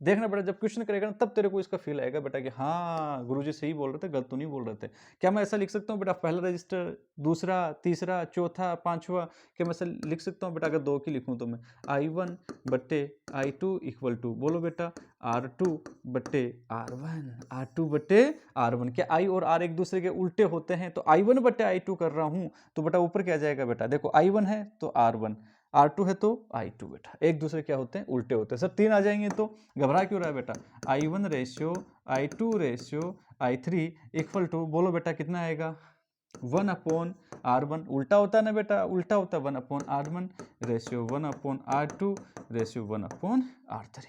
देखना बेटा जब क्वेश्चन करेगा ना तब तेरे को इसका फील आएगा बेटा कि हाँ गुरुजी सही बोल रहे थे, गलत तो नहीं बोल रहे थे। क्या मैं ऐसा लिख सकता हूँ बेटा, पहला रजिस्टर, दूसरा, तीसरा, चौथा, पांचवा, क्या मैं ऐसा लिख सकता हूँ बेटा, अगर दो की लिखूँ तो मैं I1 बट्टे I2 इक्वल टू, बोलो बेटा R2 बट्टे R1, R2 बट्टे R1, क्या I और R एक दूसरे के उल्टे होते हैं, तो I1 बट्टे I2 कर रहा हूँ, तो बेटा ऊपर क्या जाएगा बेटा, देखो I1 है तो R1, R2 है तो I2, बेटा एक दूसरे क्या होते हैं, उल्टे होते हैं। सर 3 आ जाएंगे तो घबरा क्यों रहा है बेटा, I1 ratio I2 ratio I3 equal to, बोलो बेटा कितना आएगा, 1/R1, उल्टा होता है ना बेटा, उल्टा होता है 1/R1 ratio 1/R2 ratio 1/R3।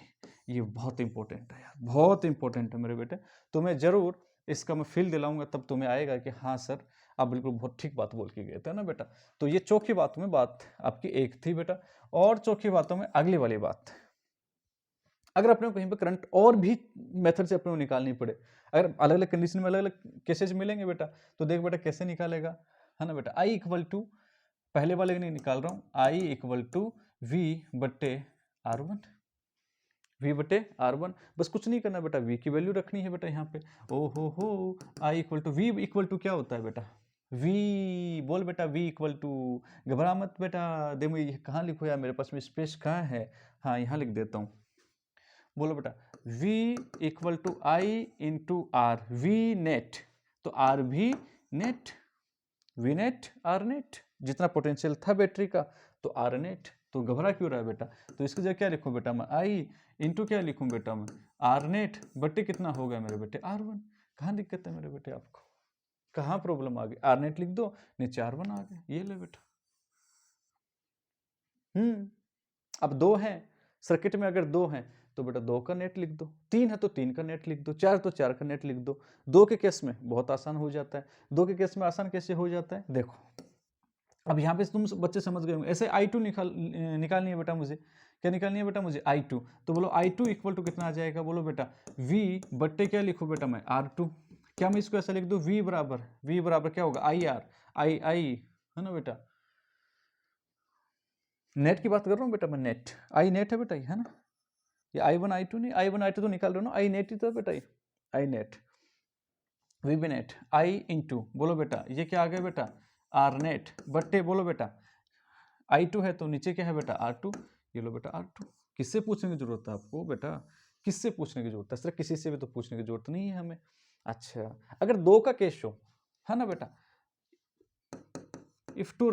ये बहुत इंपॉर्टेंट है यार, बहुत इंपॉर्टेंट है मेरे बेटे, तुम्हें जरूर इसका मैं फील दिलाऊंगा, तब तुम्हें आएगा कि हाँ सर आप बिल्कुल बहुत ठीक बात बोल के गए थे ना बेटा। तो ये चौथी बातों में बात आपकी एक थी बेटा, और चौथी बातों में अगली वाली बात, अगर अपने को कहीं पे करंट और भी मेथड से अपने को निकालनी पड़े, अगर अलग अलग कंडीशन में अलग अलग केसेस मिलेंगे बेटा, तो देख बेटा कैसे निकालेगा, है ना बेटा, आई इक्वल टू, पहले वाले नहीं निकाल रहा हूँ, आई इक्वल टू वी बट्टे R1, V बटे R1, बस कुछ नहीं करना बेटा, V की वैल्यू रखनी है बेटा यहाँ पे, ओ हो I equal to, V equal to क्या होता है बेटा, V, बोल बेटा V इक्वल टू, घबरा मत बेटा, दे मुझे ये कहाँ लिखो यार, मेरे पास में स्पेस कहाँ है, हाँ यहाँ लिख देता हूँ, बोलो बेटा V equal to I into R, V net, तो R भी net, V net R net, जितना पोटेंशियल था बैटरी का तो R नेट, तो घबरा क्यों रहा है बेटा, तो इसकी जगह क्या लिखूं बेटा मैं, I इंटू क्या लिखूं बेटा मैं, R नेट बट्टे कितना हो गया मेरे बेटे R1, कहाँ दिक्कत है मेरे बेटे आपको, कहाँ प्रॉब्लम आ गई, R नेट लिख दो, नीचे R1 आ गया, ये ले बेटा। अब दो हैं सर्किट में, अगर दो हैं तो बेटा दो का नेट लिख दो, तीन है तो तीन का नेट लिख दो, चार तो चार का नेट लिख दो। दो के केस में बहुत आसान हो जाता है, दो के केस में आसान कैसे हो जाता है देखो, अब यहाँ पे तुम बच्चे समझ गए होंगे, ऐसे I2 निकालनी है बेटा मुझे, क्या निकालनी है बेटा मुझे, I2, तो बोलो I2 इक्वल टू कितना आ जाएगा, बोलो बेटा V बट्टे क्या लिखूं बेटा मैं R2, क्या मैं इसको ऐसा लिख दूं, V बराबर क्या होगा IR, I है ना बेटा, नेट की बात कर रहा हूँ बेटा मैं, नेट I नेट है बेटा ये, है ना, ये I1 I2 नहीं, I1 I2 तो निकाल रहे हो ना, I नेट ही तो बेटा ये, I नेट V भी नेट, I इंटू, बोलो बेटा ये क्या आ गया बेटा R नेट बट्टे, बोलो बेटा I2 है तो नीचे क्या है बेटा R2, ये लो बेटा R2। किससे पूछने की जरूरत है आपको बेटा, किससे पूछने की जरूरत है, सिर्फ किसी से भी तो पूछने की जरूरत नहीं है हमें। अच्छा अगर दो का केस हो, है ना बेटा, इफ टू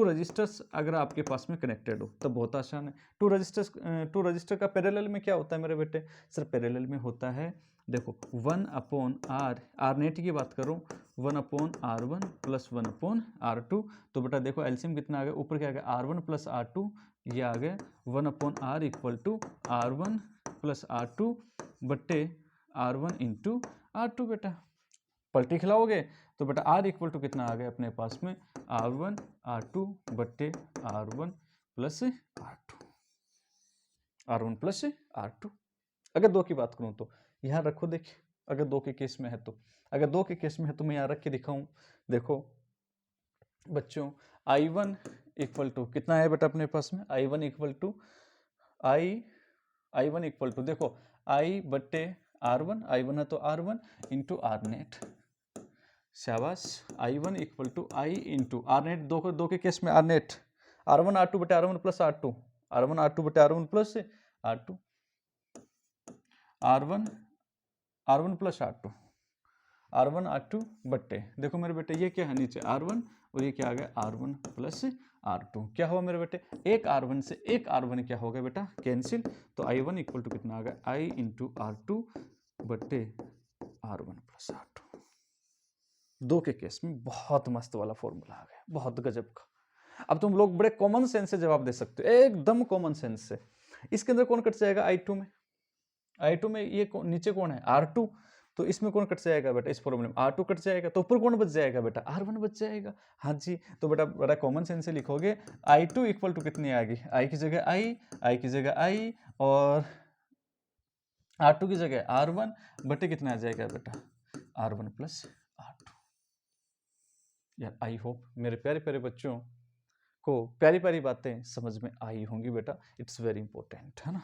रजिस्टर्स अगर आपके पास में कनेक्टेड हो तब बहुत आसान है। टू रजिस्टर का पैरेलल में क्या होता है मेरे बेटे, सर पैरेलल में होता है देखो 1/R, R नेट की बात करूं 1/R1 प्लस 1/R2। तो बेटा देखो एलसीएम कितना आ गया, ऊपर क्या आ गया R1 प्लस R2, ये आ गया 1/R equal to R1 plus R2 बट्टे R1 इंटू R2। बेटा पलटी खिलाओगे तो बेटा R इक्वल टू कितना आ गया अपने पास में R1 R2 बट्टे R1 plus R2, R1 plus R2। अगर दो की बात करूं तो यहाँ रखो, देखिए अगर दो के केस में है तो, अगर दो के केस में है तो मैं यहाँ रख के दिखाऊं। देखो बच्चों I1 इक्वल टू कितना है बेटा अपने पास में, I1 equal to I1 equal to देखो I बट्टे R1, I1 है तो R1 इंटू आर नेट। शाबाश, I1 equal to I into R net, दो के केस में आर नेट, R1 R2 बटे R1 plus R2, R1 R2 बटे R1 plus R2, R1 plus R2, R1 R2 बट्टे देखो मेरे बेटे ये क्या है नीचे R1 और ये क्या आ गया R1 प्लस R2। क्या हुआ मेरे बेटे, एक R1 से एक R1 क्या हो गया बेटा कैंसिल, तो I1 इक्वल टू कितना आ गया I इंटू R2 बट्टे R1 प्लस R2। दो के केस में बहुत मस्त वाला फॉर्मूला आ गया, बहुत गजब का। अब तुम लोग बड़े कॉमन सेंस से जवाब दे सकते हो, एकदम कॉमन सेंस से। इसके अंदर कौन कट जाएगा I2 में, I2 में ये नीचे कौन है R2, तो इसमें कौन कट जाएगा बेटा, इस फॉर्मूले में R2 कट जाएगा, तो ऊपर कौन बच जाएगा बेटा R1 बच जाएगा। हाँ जी, तो बेटा बड़ा कॉमन सेंस से लिखोगे I2 इक्वल टू कितनी आएगी, I की जगह I की जगह I और R2 की जगह R1 बटे कितना आ जाएगा बेटा R1 प्लस R2। यार आई होप मेरे प्यारे प्यारे बच्चों को प्यारी प्यारी बातें समझ में आई होंगी बेटा। इट्स वेरी इंपॉर्टेंट है ना,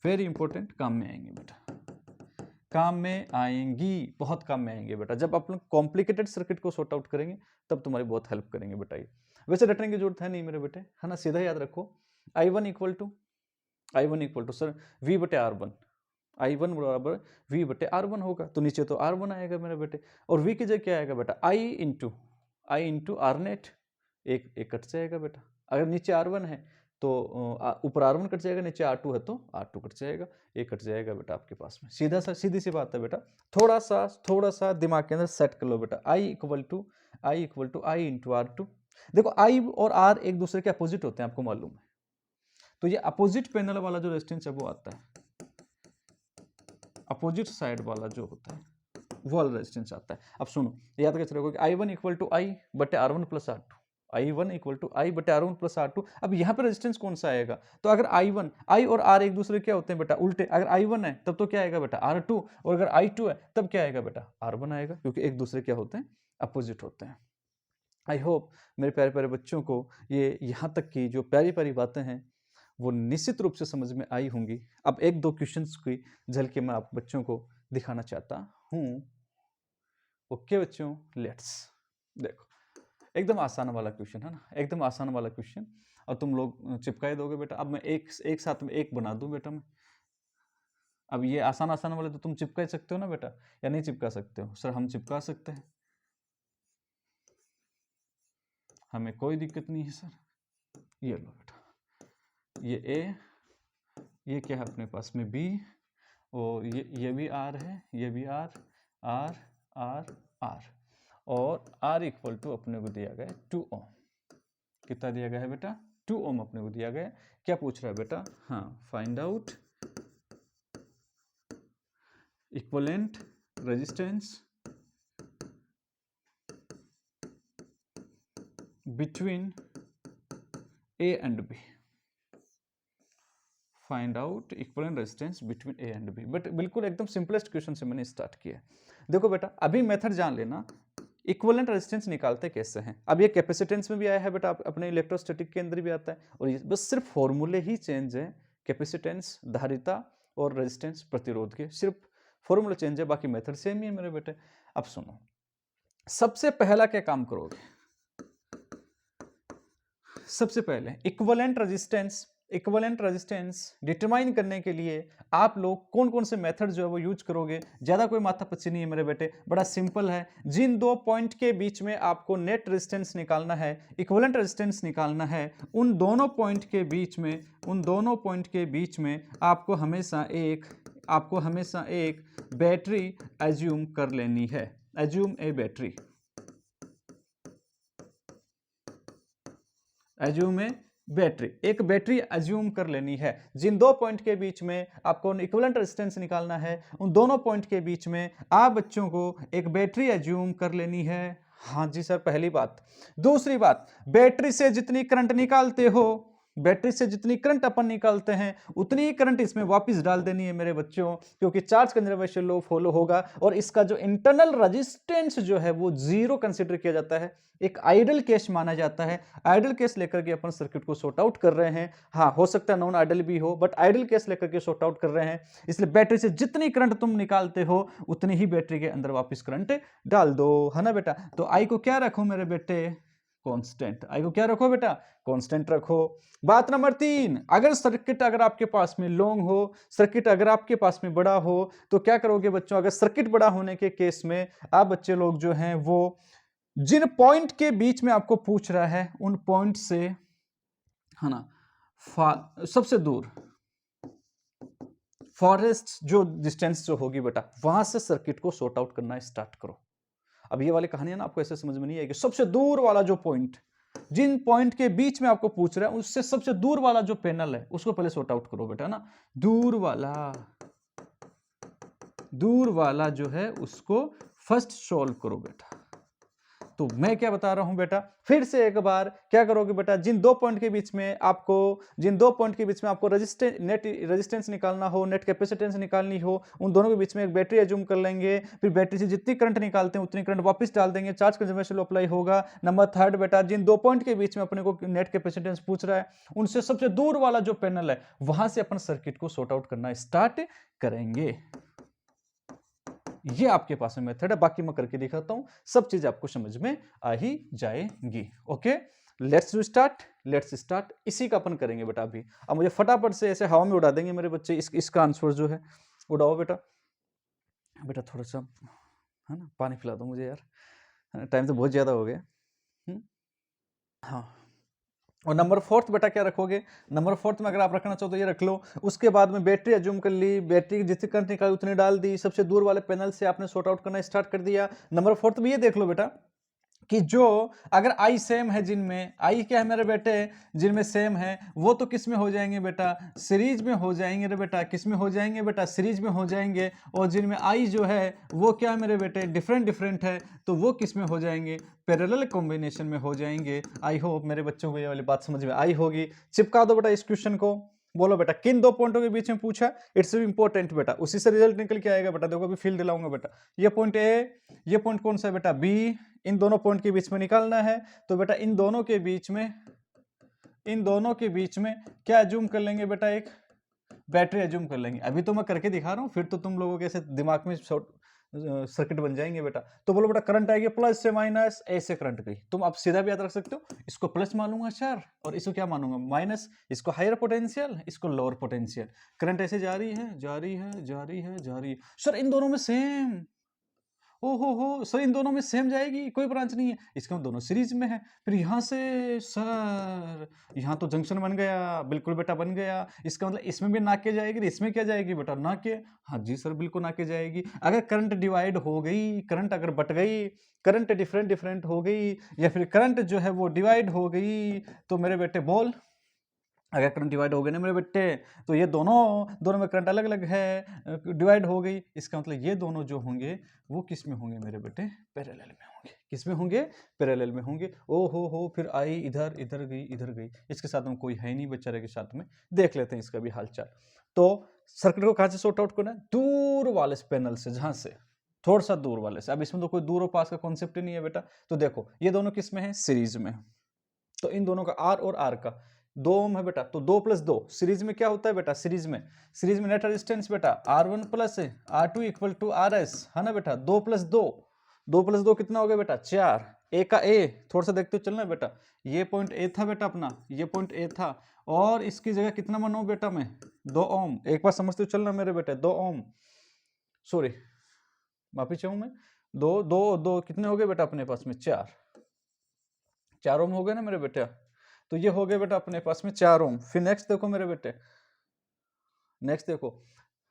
वेरी इंपॉर्टेंट, काम में आएंगे बेटा, काम में आएंगी, बहुत काम में आएंगे बेटा। जब आप लोग कॉम्प्लिकेटेड सर्किट को सॉर्ट आउट करेंगे तब तुम्हारी बहुत हेल्प करेंगे बेटा ये। वैसे रटने की जरूरत है नहीं मेरे बेटे, है ना, सीधा याद रखो I1 equal to sir V बटे R1, I1 बराबर V बटे R1 होगा, तो नीचे तो R1 आएगा मेरे बेटे, और V की जगह क्या आएगा बेटा I इंटू आर नेट, एक कट जाएगा बेटा। अगर नीचे R1 है तो ऊपर R1 कट जाएगा, नीचे R2 है तो R2 कट जाएगा, एक कट जाएगा बेटा आपके पास में। सीधी सी बात है बेटा, थोड़ा सा दिमाग के अंदर सेट कर लो बेटा। I equal to I into R2। देखो I और R एक दूसरे के अपोजिट होते हैं, आपको मालूम है, तो ये अपोजिट पैनल वाला जो रेजिस्टेंस है वो आता है, अपोजिट साइड वाला जो होता है वो वाला रेजिस्टेंस आता है। अब सुनो याद कैसे रखोगे, I1 इक्वल टू I बटे R1 plus R2, I1 equal to I बटे R1 प्लस R2। अब यहाँ पे रेजिस्टेंस कौन सा आएगा, तो अगर I और R एक दूसरे क्या होते हैं बेटा उल्टे, अगर I1 है तब तो क्या आएगा बेटा R2, और अगर I2 है तब क्या आएगा बेटा R1 आएगा, क्योंकि एक दूसरे क्या होते हैं अपोजिट होते हैं। आई होप मेरे प्यारे प्यारे बच्चों को ये यहाँ तक की जो प्यारी प्यारी बातें हैं वो निश्चित रूप से समझ में आई होंगी। अब एक दो क्वेश्चंस की झलके मैं आप बच्चों को दिखाना चाहता हूँ। ओके बच्चों, लेट्स देखो, एकदम आसान वाला क्वेश्चन है ना, एकदम आसान वाला क्वेश्चन, और तुम लोग चिपका ही दोगे बेटा। अब मैं एक साथ में एक बना दूं बेटा मैं। अब ये आसान वाले तो तुम चिपका ही सकते हो ना बेटा, या नहीं चिपका सकते हो? सर हम चिपका सकते हैं, हमें कोई दिक्कत नहीं है सर। ये लो बेटा, ये ए, ये क्या है अपने पास में बी, और ये भी आर है, ये भी आर, और R इक्वल टू अपने को दिया गया 2 ओम। कितना दिया गया है बेटा 2 ओम अपने को दिया गया। क्या पूछ रहा है बेटा, हाँ find out equivalent resistance between A and B। Find out equivalent resistance between A and B। But बिल्कुल एकदम सिंपलेस्ट क्वेश्चन से मैंने स्टार्ट किया। देखो बेटा अभी मेथड जान लेना, इक्विवेलेंट रेजिस्टेंस निकालते कैसे हैं। अब ये कैपेसिटेंस में भी आया है बेटा, अपने इलेक्ट्रोस्टैटिक के अंदर भी आता है, और ये बस सिर्फ फॉर्मूले ही चेंज है, कैपेसिटेंस धारिता और रेजिस्टेंस प्रतिरोध के सिर्फ फॉर्मूला चेंज है, बाकी मेथड सेम ही है मेरे बेटे। अब सुनो, सबसे पहला क्या काम करोगे, सबसे पहले इक्विवेलेंट रेजिस्टेंस डिटरमाइन करने के लिए आप लोग कौन कौन से मेथड जो है वो यूज करोगे। ज्यादा कोई माथापच्ची नहीं है मेरे बेटे, बड़ा सिंपल है। जिन दो पॉइंट के बीच में आपको नेट रेजिस्टेंस निकालना है, इक्विवेलेंट रेजिस्टेंस निकालना है, उन दोनों पॉइंट के बीच में आपको हमेशा एक बैटरी एज्यूम कर लेनी है। एज्यूम ए बैटरी, एज्यूम ए बैटरी, एक बैटरी एज्यूम कर लेनी है। जिन दो पॉइंट के बीच में आपको इक्विवेलेंट रेजिस्टेंस निकालना है, उन दोनों पॉइंट के बीच में आप बच्चों को एक बैटरी एज्यूम कर लेनी है। हाँ जी सर, पहली बात। दूसरी बात, बैटरी से जितनी करंट निकालते हो, बैटरी से जितनी करंट अपन निकालते हैं उतनी ही करंट इसमें वापस डाल देनी है मेरे बच्चों, क्योंकि चार्ज कंजर्वेशन लॉ फॉलो होगा और इसका जो इंटरनल रेजिस्टेंस जो है वो जीरो कंसीडर किया जाता है, एक आइडल केस माना जाता है। आइडल केस लेकर के अपन सर्किट को सॉर्ट आउट कर रहे हैं। हाँ, हो सकता है नॉन आइडल भी हो, बट आइडल केस लेकर के सॉर्ट आउट कर रहे हैं। इसलिए बैटरी से जितनी करंट तुम निकालते हो उतनी ही बैटरी के अंदर वापस करंट डाल दो, है ना बेटा। तो आई को क्या रखो मेरे बेटे, कांस्टेंट। आई को क्या रखो बेटा, कांस्टेंट रखो। बात नंबर 3, अगर सर्किट अगर आपके पास में लॉन्ग हो, सर्किट अगर आपके पास में बड़ा हो, तो क्या करोगे बच्चों, अगर सर्किट बड़ा होने के केस में आप बच्चे लोग जो हैं वो जिन पॉइंट के बीच में आपको पूछ रहा है उन पॉइंट से, है ना, सबसे दूर फॉरेस्ट जो डिस्टेंस जो होगी बेटा, वहां से सर्किट को सॉर्ट आउट करना स्टार्ट करो। अब ये वाली कहानी है ना, आपको ऐसे समझ में नहीं आएगी। सबसे दूर वाला जो पॉइंट, जिन पॉइंट के बीच में आपको पूछ रहा है उससे सबसे दूर वाला जो पैनल है उसको पहले सॉर्ट आउट करो बेटा ना। दूर वाला जो है उसको फर्स्ट सॉल्व करो बेटा। तो मैं क्या बता रहा हूं बेटा, फिर से एक बार क्या करोगे बेटा, जिन दो पॉइंट के बीच में आपको नेट रेजिस्टेंस निकालना हो, नेट कैपेसिटेंस निकालनी हो, उन दोनों के बीच में एक बैटरी एज्यूम कर लेंगे। फिर बैटरी से जितनी करंट निकालते हैं उतनी करंट वापस डाल देंगे, चार्ज कंजर्वेशन अप्लाई होगा। नंबर 3 बेटा, जिन दो पॉइंट के बीच में अपने को नेट कैपेसिटेंस पूछ रहा है उनसे सबसे दूर वाला जो पैनल है वहां से अपन सर्किट को सॉर्ट आउट करना स्टार्ट करेंगे। ये आपके पास में मेथड है, बाकी मैं करके दिखाता हूं, सब चीज आपको समझ में आ ही जाएंगी। Okay, let's start. इसी का अपन करेंगे बेटा अभी। अब मुझे फटाफट से ऐसे हवा में उड़ा देंगे मेरे बच्चे, इसका आंसर जो है उड़ाओ बेटा। बेटा थोड़ा सा, है ना, पानी पिला दो मुझे यार, टाइम तो बहुत ज्यादा हो गया। हाँ, और नंबर 4 बेटा क्या रखोगे, नंबर 4 में अगर आप रखना चाहो तो ये रख लो। उसके बाद में बैटरी एज्यूम कर ली, बैटरी जितनी करंट निकाली उतनी डाल दी, सबसे दूर वाले पैनल से आपने सॉर्ट आउट करना स्टार्ट कर दिया। नंबर 4 में ये देख लो बेटा कि जो अगर आई सेम है, जिनमें आई क्या है मेरे बेटे, जिनमें सेम है, वो तो किस में हो जाएंगे बेटा, सीरीज में हो जाएंगे रे बेटा। किस में हो जाएंगे बेटा, सीरीज में हो जाएंगे। और जिनमें आई जो है वो क्या है मेरे बेटे, डिफरेंट है, तो वो किस में हो जाएंगे, पैरेलल कॉम्बिनेशन में हो जाएंगे। आई होप मेरे बच्चों को ये वाली बात समझ में आई होगी। चिपका दो बेटा इस क्वेश्चन को। बोलो बेटा, किन दो पॉइंटों के बीच में पूछा, इट्स इंपॉर्टेंट बेटा, उसी से रिजल्ट निकल के आएगा बेटा। देखो अभी फील दिलाऊंगा बेटा। ये पॉइंट ए, ये पॉइंट कौन सा है बेटा, बी, इन दोनों पॉइंट के बीच में निकालना है। तो बेटा इन दोनों के बीच में क्या एज्यूम कर लेंगे बेटा, एक बैटरी एज्यूम कर लेंगे। अभी तो मैं करके दिखा रहा हूं, फिर तो तुम लोगों के ऐसे दिमाग में सर्किट बन जाएंगे बेटा। तो बोलो बेटा, करंट आएगी प्लस से माइनस, ऐसे करंट गई। तुम आप सीधा भी याद रख सकते हो, इसको प्लस मानूंगा सर और इसको क्या मानूंगा माइनस, इसको हायर पोटेंशियल, इसको लोअर पोटेंशियल। करंट ऐसे जा रही है सर, इन दोनों में सेम, हो सर, इन दोनों में सेम जाएगी, कोई ब्रांच नहीं है, इसका दोनों सीरीज में है। फिर यहां से सर, यहां तो जंक्शन बन गया, बिल्कुल बेटा बन गया। इसका मतलब इसमें भी ना के जाएगी, इसमें क्या जाएगी बेटा, ना के। हाँ जी सर, बिल्कुल ना के जाएगी। अगर करंट डिवाइड हो गई, करंट अगर बट गई, करंट डिफरेंट हो गई, या फिर करंट जो है वो डिवाइड हो गई, तो मेरे बेटे बोल, अगर करंट डिवाइड हो गए ना मेरे बेटे, तो ये दोनों में करंट अलग अलग है, डिवाइड हो गई, इसका मतलब ये दोनों जो होंगे वो किस में होंगे मेरे बेटे, पैरेलल में होंगे। किस में होंगे, पैरेलल में होंगे। ओ हो, फिर आई इधर गई। इसके साथ में कोई है नहीं बेचारे के साथ में, देख लेते हैं इसका भी हालचाल। तो सर्किट को कहां से सॉर्ट आउट करना है, दूर वाले पैनल से, जहां से थोड़ा सा दूर वाले से। अब इसमें तो कोई दूर और पास का कॉन्सेप्ट ही नहीं है बेटा। तो देखो ये दोनों किस में है, सीरीज में। तो इन दोनों का आर और आर का 2 ओम है बेटा, तो 2 + 2 सीरीज में क्या होता है बेटा, सीरीज में नेट रेजिस्टेंस बेटा R1 + R2 = RS, है ना बेटा। 2 + 2 कितना हो गया बेटा, 4। ए का ए थोड़ा सा देखते हो चलना बेटा, ये पॉइंट ए था बेटा अपना, ये पॉइंट ए था, और इसकी जगह कितना बनाऊं बेटा मैं, 2 ओम। एक बार समझते हो चलना मेरे बेटे, 2 ओम, सॉरी माफी चाहूं मैं, 2 कितने हो गए बेटा अपने पास में, 4 ओम हो गए ना मेरे बेटे। तो ये हो गए बेटा अपने पास में 4 ओम। फिर नेक्स्ट देखो मेरे बेटे, नेक्स्ट देखो,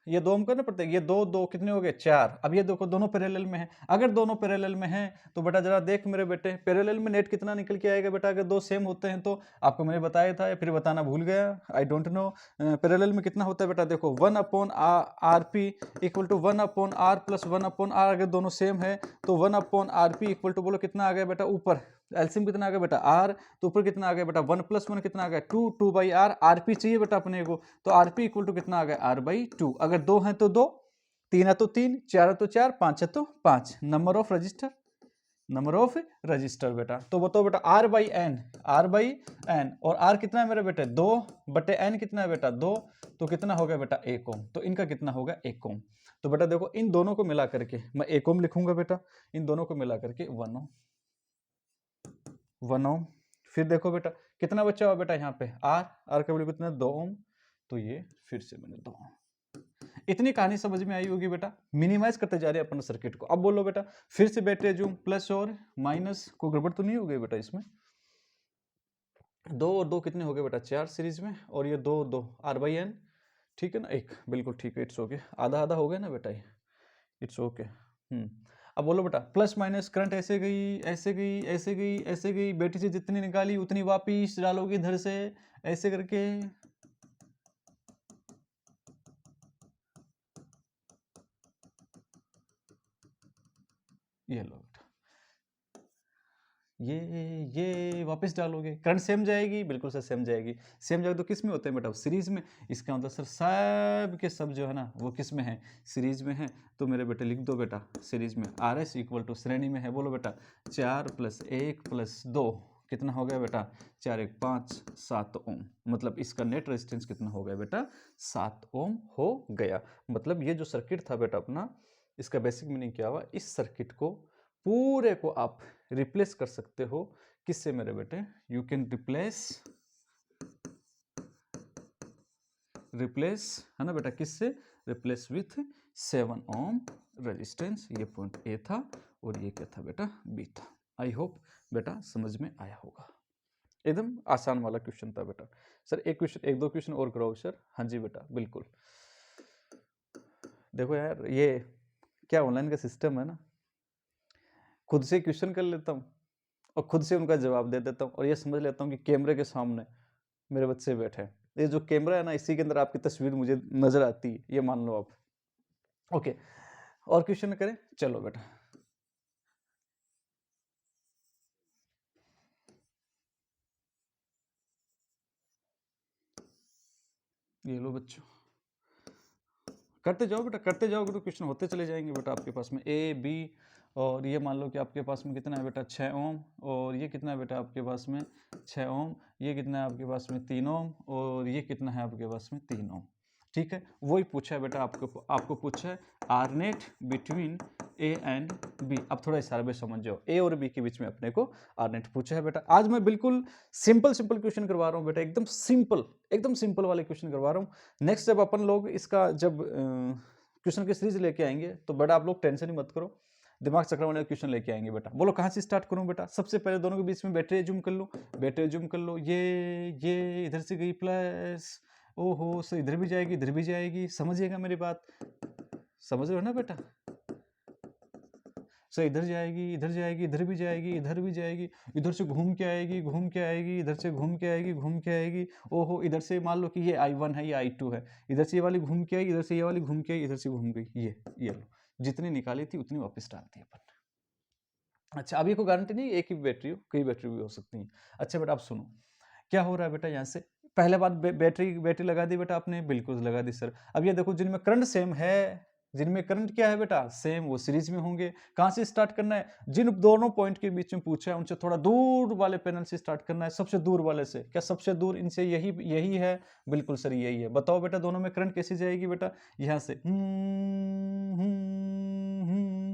ये 2 ओम करना पड़ता है, ये 2 2 कितने हो गए 4। अब ये देखो दोनों पैरेलल में हैं, अगर दोनों पैरेलल में हैं तो बेटा जरा देख मेरे बेटे पैरेलल में नेट कितना निकल के आएगा बेटा, अगर दो सेम होते हैं तो। आपको मैंने बताया था या फिर बताना भूल गया, आई डोंट नो। पैरेलल में कितना होता है बेटा, देखो 1/RP equal to 1/R plus 1/R, अगर दोनों सेम है तो 1/RP इक्वल टू बोलो कितना आ गया बेटा, ऊपर एलसीएम कितना आ गया बेटा R, तो ऊपर कितना आ गया बेटा 1 + 1 कितना आ गया 2, 2/R। RP चाहिए बेटा अपने को, तो RP इक्वल टू कितना आ गया R/2। अगर 2 है तो 2, 3 है तो 3, 4 है तो 4, 5 है तो 5। Number of resistor, number of register बेटा। तो बताओ बेटा R/N, R/N और R कितना है मेरे बेटे 2/N कितना है बेटा 2, तो कितना हो गया बेटा 1 ओम। तो इनका कितना होगा 1 ओम। तो बेटा देखो इन दोनों को मिला करके मैं 1 ओम लिखूंगा बेटा, इन दोनों को मिला करके 1 ओम, 1 ओम। फिर देखो बेटा कितना बचा हुआ बेटा यहाँ पे R का वैल्यू कितना 2 ओम, तो ये फिर से मैंने 2 ओम। इतनी कहानी समझ में आई होगी बेटा। मिनिमाइज करते जा रहे हैं अपन सर्किट को। अब बोलो बेटा फिर से बैटरी जूम प्लस और माइनस, को गड़बड़ तो नहीं हो गई बेटा इसमें। 2 और 2 कितने हो गए बेटा 4 सीरीज में, और ये 2 2 R/N, ठीक है ना, 1 बिल्कुल ठीक है, इट्स ओके। आधा आधा हो गया ना बेटा ये, इट्स ओके। अब बोलो बेटा प्लस माइनस करंट ऐसे गई ऐसे गई ऐसे गई ऐसे गई, बैटरी से जितनी निकाली उतनी वापिस डालोगे इधर से ऐसे करके। ये लो बेटा, ये वापस डालोगे, करंट सेम जाएगी, बिल्कुल सर सेम जाएगी। सेम जाएगी तो किस में होते हैं बेटा सीरीज में। इसका मतलब सर सब के सब जो है ना वो किस में है सीरीज में है। तो मेरे बेटे लिख दो बेटा सीरीज में RS इक्वल टू श्रेणी में है। बोलो बेटा 4 + 1 + 2 कितना हो गया बेटा 4 1 5 7 ओम। मतलब इसका नेट रेजिस्टेंस कितना हो गया बेटा 7 ओम हो गया। मतलब ये जो सर्किट था बेटा अपना, इसका बेसिक मीनिंग क्या हुआ, इस सर्किट को पूरे को आप रिप्लेस कर सकते हो किससे मेरे बेटे, यू कैन रिप्लेस है ना बेटा, किससे रिप्लेस विथ 7 ओम रेजिस्टेंस। ये पॉइंट ए था और ये क्या था बेटा बी था। आई होप बेटा समझ में आया होगा। एकदम आसान वाला क्वेश्चन था बेटा। सर एक दो क्वेश्चन और कराओ सर। हाँ जी बेटा बिल्कुल। देखो यार ये क्या ऑनलाइन का सिस्टम है ना, खुद से क्वेश्चन कर लेता हूँ और खुद से उनका जवाब दे देता हूँ, और ये समझ लेता हूँ कि कैमरे के सामने मेरे बच्चे बैठे हैं। ये जो कैमरा है ना इसी के अंदर आपकी तस्वीर मुझे नजर आती है, ये मान लो आप। ओके और क्वेश्चन करें, चलो बेटा। ये लो बच्चों, करते जाओ बेटा, करते जाओगे तो क्वेश्चन होते चले जाएंगे बेटा आपके पास में A B। और ये मान लो कि आपके पास में कितना है बेटा 6 ओम, और ये कितना है बेटा आपके पास में 6 ओम, ये कितना है आपके पास में 3 ओम, और ये कितना है आपके पास में 3 ओम। ठीक है, वही पूछा है बेटा आपको पूछा है R net between A and B। अब थोड़ा इशारा भी समझ जाओ, A और B के बीच में अपने को आर नेट पूछा है बेटा। आज मैं बिल्कुल सिंपल क्वेश्चन करवा रहा हूँ बेटा, एकदम सिंपल वाले क्वेश्चन करवा रहा हूँ। नेक्स्ट जब अपन लोग इसका जब क्वेश्चन की सीरीज लेके आएंगे तो बेटा आप लोग टेंशन ही मत करो, दिमाग चकराने वाले क्वेश्चन लेके आएंगे बेटा। बोलो कहाँ से स्टार्ट करूँ बेटा। सबसे पहले दोनों के बीच में बैटरी जूम कर लो, बैटरी जूम कर लो। ये इधर से गई प्लस, ओहो सर इधर भी जाएगी इधर भी जाएगी, समझिएगा मेरी बात, समझ रहे हो ना बेटा। सर इधर जाएगी इधर जाएगी इधर भी जाएगी इधर भी जाएगी, इधर से घूम के आएगी घूम के आएगी, इधर से घूम के आएगी घूम के आएगी। ओहो इधर से मान लो कि ये I1 है ये I2 है, इधर से ये वाली घूम के आई, इधर से ये वाली घूम के आई, इधर से घूम गई। ये लो जितनी निकाली थी उतनी वापस डाल दी अपन। अच्छा अभी कोई गारंटी नहीं एक ही बैटरी हो, कई बैटरी भी हो सकती है। अच्छा बेटा आप सुनो क्या हो रहा है बेटा। यहाँ से पहले बात बैटरी लगा दी बेटा आपने, बिल्कुल लगा दी सर। अब ये देखो जिनमें करंट सेम है, जिनमें करंट क्या है बेटा सेम, वो सीरीज में होंगे। कहां से स्टार्ट करना है, जिन दोनों पॉइंट के बीच में पूछा है उनसे थोड़ा दूर वाले पैनल से स्टार्ट करना है, सबसे दूर वाले से। क्या सबसे दूर इनसे यही है, बिल्कुल सर यही है। बताओ बेटा दोनों में करंट कैसे जाएगी बेटा, यहां से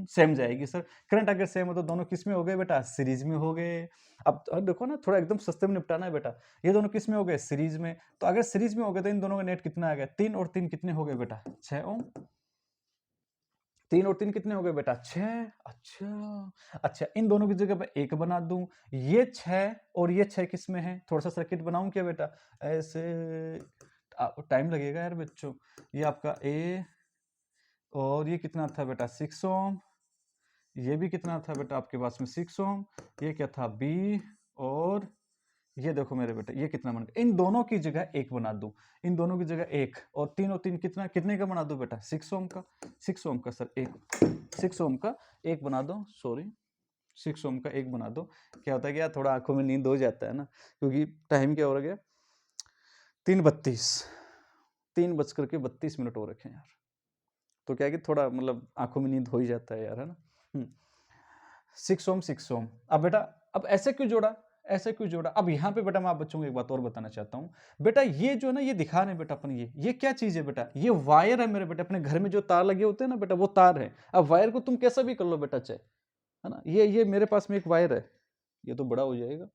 सेम जाएगी सर। करंट अगर सेम हो तो दोनों किस में हो गए बेटा सीरीज में हो गए। अब देखो ना थोड़ा एकदम सस्ते में निपटाना है बेटा, ये दोनों किस में हो गए सीरीज में। तो अगर सीरीज में हो गए तो इन दोनों का नेट कितना आ गया 3 और 3 कितने हो गए बेटा 6 ओम। 3 और 3 कितने हो गए बेटा 6। अच्छा इन दोनों की जगह पे 1 बना दूं, ये 6 और ये 6 किस में है, थोड़ा सा सर्किट बनाऊं क्या बेटा ऐसे, टाइम लगेगा यार बच्चों। ये आपका A और ये कितना था बेटा 6 ओम, ये भी कितना था बेटा आपके पास में 6 ओम, ये क्या था बी, और ये देखो मेरे बेटे ये कितना बन गया, इन दोनों की जगह एक बना दूं, इन दोनों की जगह एक, और 3 और 3 कितना, कितने का बना दूं बेटा 6 ओम का, 6 ओम का सर एक, 6 ओम का एक बना दो, सॉरी 6 ओम का एक बना दो। क्या होता है क्या, थोड़ा आंखों में नींद हो जाता है ना, क्योंकि टाइम क्या हो गया 3:32, 3:32 हो रखे हैं यार, तो क्या है कि थोड़ा मतलब आंखों में नींद हो ही जाता है यार, है ना। 6 ओम 6 ओम। अब बेटा अब ऐसे क्यों जोड़ा, ऐसे क्यों जोड़ा, अब यहाँ पे बेटा मैं आप बच्चों को एक बात और बताना चाहता हूँ। बेटा ये जो है ना, ये दिखा रहे हैं बेटा अपन, ये क्या चीज है बेटा, ये वायर है मेरे बेटा, अपने घर में जो तार लगे होते हैं ना बेटा, वो तार है। अब वायर को तुम कैसा भी कर लो बेटा चाहे, है ना, ये मेरे पास में एक वायर है, ये तो बड़ा हो जाएगा,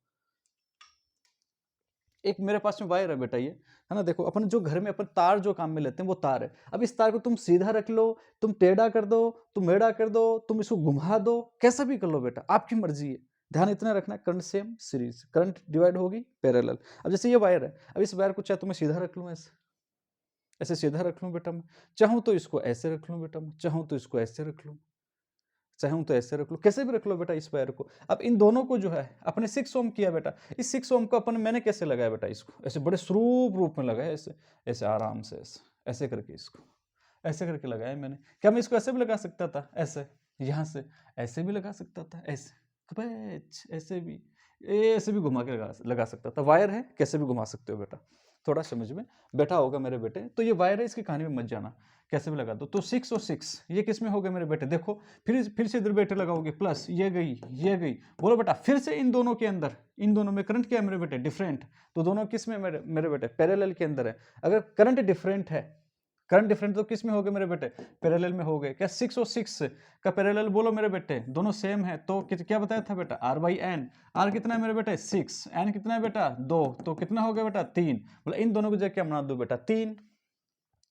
एक मेरे पास में वायर है बेटा, ये है ना, देखो अपन जो घर में अपन तार जो काम में लेते हैं वो तार है। अब इस तार को तुम सीधा रख लो, तुम टेढ़ा कर दो, तुम मेढ़ा कर दो, तुम इसको घुमा दो, कैसा भी कर लो बेटा, आपकी मर्जी है। ध्यान इतना रखना, current same series, current divide होगी पैरेलल। अब जैसे ये वायर है, अब इस वायर को चाहे तो मैं सीधा रख लूँ, ऐसे ऐसे सीधा रख लूँ बेटा मैं, चाहूँ तो इसको ऐसे रख लूँ बेटा मैं, चाहूँ तो इसको ऐसे रख लूँ, चाहूँ तो ऐसे रख लो, कैसे भी रख लो बेटा इस वायर को। अब इन दोनों को जो है अपने 6 ओम किया बेटा, इस 6 ओम को अपन मैंने कैसे लगाया बेटा, इसको ऐसे बड़े स्वरूप रूप में लगाया, ऐसे ऐसे आराम से, ऐसे ऐसे करके, इसको ऐसे करके लगाया मैंने। क्या मैं इसको ऐसे भी लगा सकता था, ऐसे यहाँ से ऐसे भी लगा सकता था, ऐसे ऐसे भी, ऐसे भी घुमा के लगा सकता था। वायर है, कैसे भी घुमा सकते हो बेटा, थोड़ा समझ में बैठा होगा मेरे बेटे। तो ये वायर है, इसकी कहानी में मत जाना, कैसे भी लगा दो। तो 6 और 6 ये किस में हो गए मेरे बेटे, देखो फिर से इधर बेटे लगाओगे प्लस, ये गई, बोलो बेटा फिर से इन दोनों के अंदर, इन दोनों में करंट क्या है मेरे बेटे, डिफरेंट। तो दोनों किस में मेरे बेटे, पैरेलल के अंदर है। अगर करंट डिफरेंट है, करंट डिफरेंट तो किस में हो गए मेरे बेटे, पैरेलल में हो गए। क्या 6 और 6 का पैरेलल बोलो मेरे बेटे, दोनों सेम है, तो क्या बताया था बेटा, आर बाई एन। आर कितना है मेरे बेटे 6, एन कितना है बेटा 2, तो कितना हो गया बेटा 3। बोला इन दोनों को जगह क्या बना दो बेटा 3।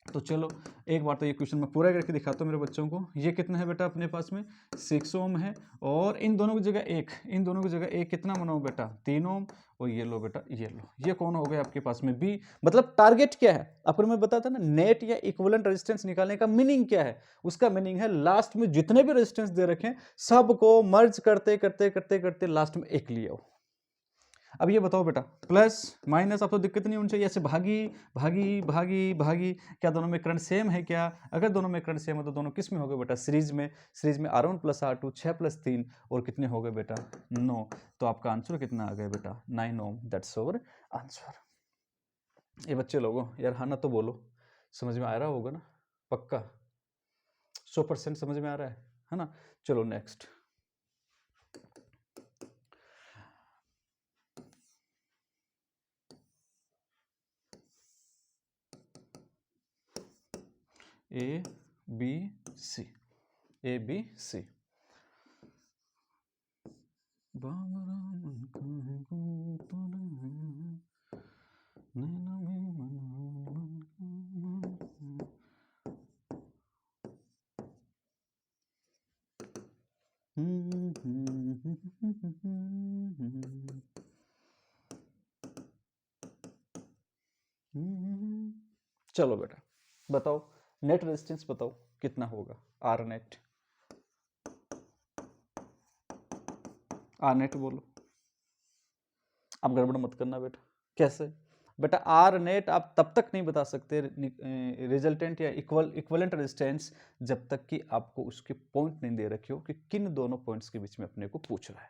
तो चलो एक बार तो ये क्वेश्चन मैं पूरा करके दिखाता हूँ मेरे बच्चों को। ये कितना है बेटा अपने पास में 6 ओम है, और इन दोनों की जगह एक, इन दोनों की जगह एक कितना बनाओ बेटा 3 ओम, और ये लो बेटा, ये लो, ये कौन हो गया आपके पास में बी। मतलब टारगेट क्या है, आपको मैं बताता ना, नेट या इक्विवेलेंट रेजिस्टेंस निकालने का मीनिंग क्या है। उसका मीनिंग है लास्ट में जितने भी रेजिस्टेंस दे रखे हैं सबको मर्ज करते करते करते करते लास्ट में एक ले आओ। अब ये बताओ बेटा, प्लस माइनस अब तो दिक्कत नहीं होनी चाहिए, ऐसे भागी भागी भागी भागी, क्या दोनों में करंट सेम है क्या। अगर दोनों में करंट सेम है तो दोनों किस में हो गए बेटा, सीरीज में। सीरीज में R1 प्लस R2 6 प्लस 3 और कितने हो गए बेटा 9। तो आपका आंसर कितना आ गया बेटा 9 ओम, दैट्स ओवर आंसर। ये बच्चे लोगों यार हाँ ना तो बोलो, समझ में आ रहा होगा ना, पक्का 100% समझ में आ रहा है ना। चलो next, A B C, A B C. चलो बेटा बताओ, नेट रेजिस्टेंस बताओ कितना होगा, आर नेट, आर नेट बोलो। अब गड़बड़ मत करना बेटा, कैसे बेटा, आर नेट आप तब तक नहीं बता सकते रिजल्टेंट या इक्वलेंट रेजिस्टेंस जब तक कि आपको उसके पॉइंट नहीं दे रखे हो कि किन दोनों पॉइंट्स के बीच में अपने को पूछ रहा है।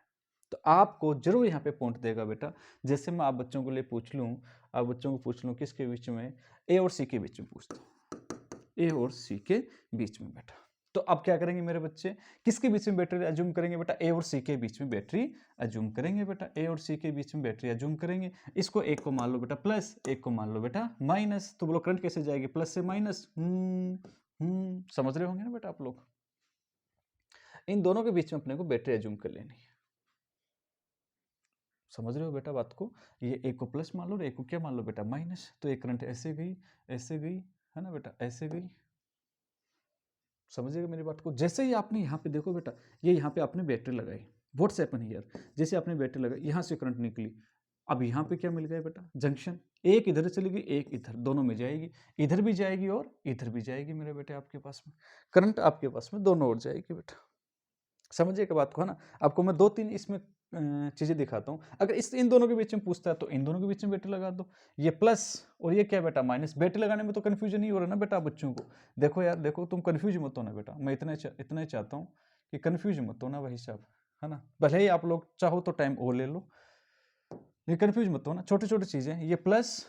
तो आपको जरूर यहाँ पे पॉइंट देगा बेटा। जैसे मैं आप बच्चों को लिए पूछ लूँ, आप बच्चों को पूछ लूँ किसके बीच में, ए और सी के बीच में पूछता हूँ, ए और सी के बीच में बेटा। तो अब क्या करेंगे मेरे बच्चे, किसके बीच में बैटरी अज्यूम करेंगे बेटा, ए और सी के बीच में बैटरी अज्यूम करेंगे बेटा, ए और सी के बीच में बैटरी अज्यूम करेंगे। इसको एक को मान लो बेटा प्लस, एक को मान लो बेटा माइनस, तो बोलो करंट कैसे जाएगी, प्लस से माइनस। समझ रहे होंगे ना बेटा आप लोग। इन दोनों के बीच में अपने को बैटरी अज्यूम कर लेनी है, समझ रहे हो बेटा बात को। ये एक को प्लस मान लो और एक को क्या मान लो बेटा माइनस, तो एक करंट ऐसे गई है ना बेटा, ऐसे गई। समझिएगा मेरी बात को। जैसे ही आपने यहाँ पे देखो बेटा, ये यहाँ पे आपने बैटरी लगाई, व्हाट्स हैपन हियर, जैसे आपने बैटरी लगाई यहाँ से करंट निकली, अब यहाँ पे क्या मिल गया बेटा, जंक्शन, एक इधर चली गई एक इधर, दोनों में जाएगी, इधर भी जाएगी और इधर भी जाएगी मेरे बेटे आपके पास में, करंट आपके पास में दोनों ओर जाएगी बेटा। समझिएगा बात को, है ना। आपको मैं 2-3 इसमें चीजें दिखाता हूँ। अगर इस इन दोनों के बीच में पूछता है तो इन दोनों के बीच में बैटरी लगा दो, ये प्लस और ये क्या बेटा माइनस। बैटरी लगाने में तो कंफ्यूजन नहीं हो रहा ना बेटा बच्चों को। देखो यार देखो, तुम कंफ्यूज मत होना बेटा, मैं इतना ही चाहता हूँ कि कंफ्यूज मत होना भाई साहब, है ना। भले ही आप लोग चाहो तो टाइम और ले लो, ये कंफ्यूज मत होना, छोटी छोटी चीजें, ये प्लस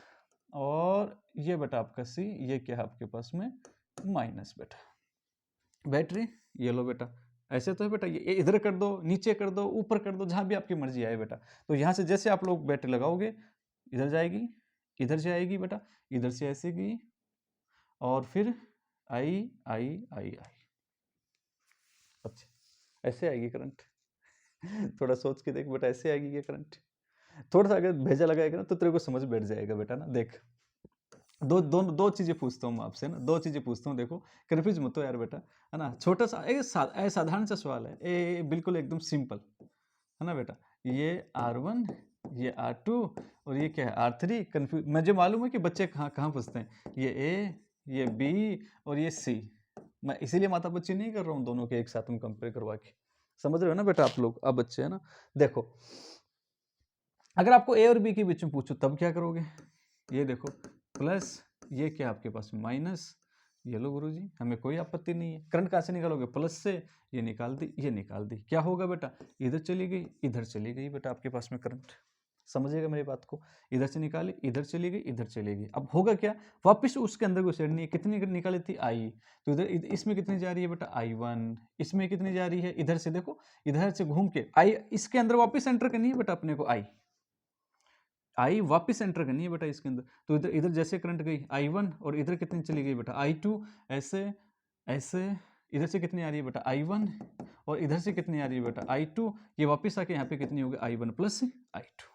और ये बेटा आपका सी, ये क्या है आपके पास में माइनस बेटा। बैटरी ये लो बेटा, ऐसे तो है बेटा, ये इधर कर दो, नीचे कर दो, ऊपर कर दो, जहां भी आपकी मर्जी आए बेटा। तो यहां से जैसे आप लोग बैटरी लगाओगे, इधर जाएगी, इधर से आएगी बेटा, इधर से ऐसे गई और फिर आई आई आई आई, अच्छा ऐसे आएगी करंट। थोड़ा सोच के देख बेटा, ऐसे आएगी ये करंट। थोड़ा सा अगर भेजा लगाएगा ना तो तेरे को समझ बैठ जाएगा बेटा ना। देख दो चीजें पूछता हूँ मैं आपसे ना, दो चीजें पूछता हूँ, देखो कंफ्यूज मत हो यार बेटा, है ना। छोटा सा एक साधारण सा सवाल है, बिल्कुल एकदम सिंपल, है ना बेटा। ये R1, ये R2 और ये क्या है R3। कंफ्यूज मुझे मालूम है कि बच्चे कहाँ कहाँ पूछते हैं, ये A, ये B और ये C। मैं इसीलिए माता बच्ची नहीं कर रहा हूँ दोनों के एक साथ में कंपेयर करवा के, समझ रहे हो ना बेटा आप लोग, अब बच्चे है ना। देखो अगर आपको A और B के बीच में पूछो तब क्या करोगे, ये देखो प्लस, ये क्या आपके पास माइनस, ये लो गुरुजी हमें कोई आपत्ति नहीं है। करंट कहाँ से निकालोगे, प्लस से, ये निकाल दी ये निकाल दी, क्या होगा बेटा, इधर चली गई इधर चली गई बेटा आपके पास में करंट। समझिएगा मेरी बात को, इधर से निकाली इधर चली गई इधर चली गई, अब होगा क्या, वापस उसके अंदर घुसेड़नी है। कितनी निकाली थी आई, तो इधर इसमें कितनी जा रही है बेटा I1, इसमें कितनी जा रही है, इधर से देखो, इधर से घूम के आई इसके अंदर वापस एंटर करनी है बेटा अपने को, आई वापस एंटर करनी है बेटा इसके अंदर। तो इधर इधर जैसे करंट गई I1 और इधर कितनी चली गई बेटा I2, ऐसे ऐसे, इधर से कितनी आ रही है बेटा I1 और इधर से कितनी आ रही है बेटा I2, ये वापस आके यहाँ पे कितनी होगी I1 प्लस I2।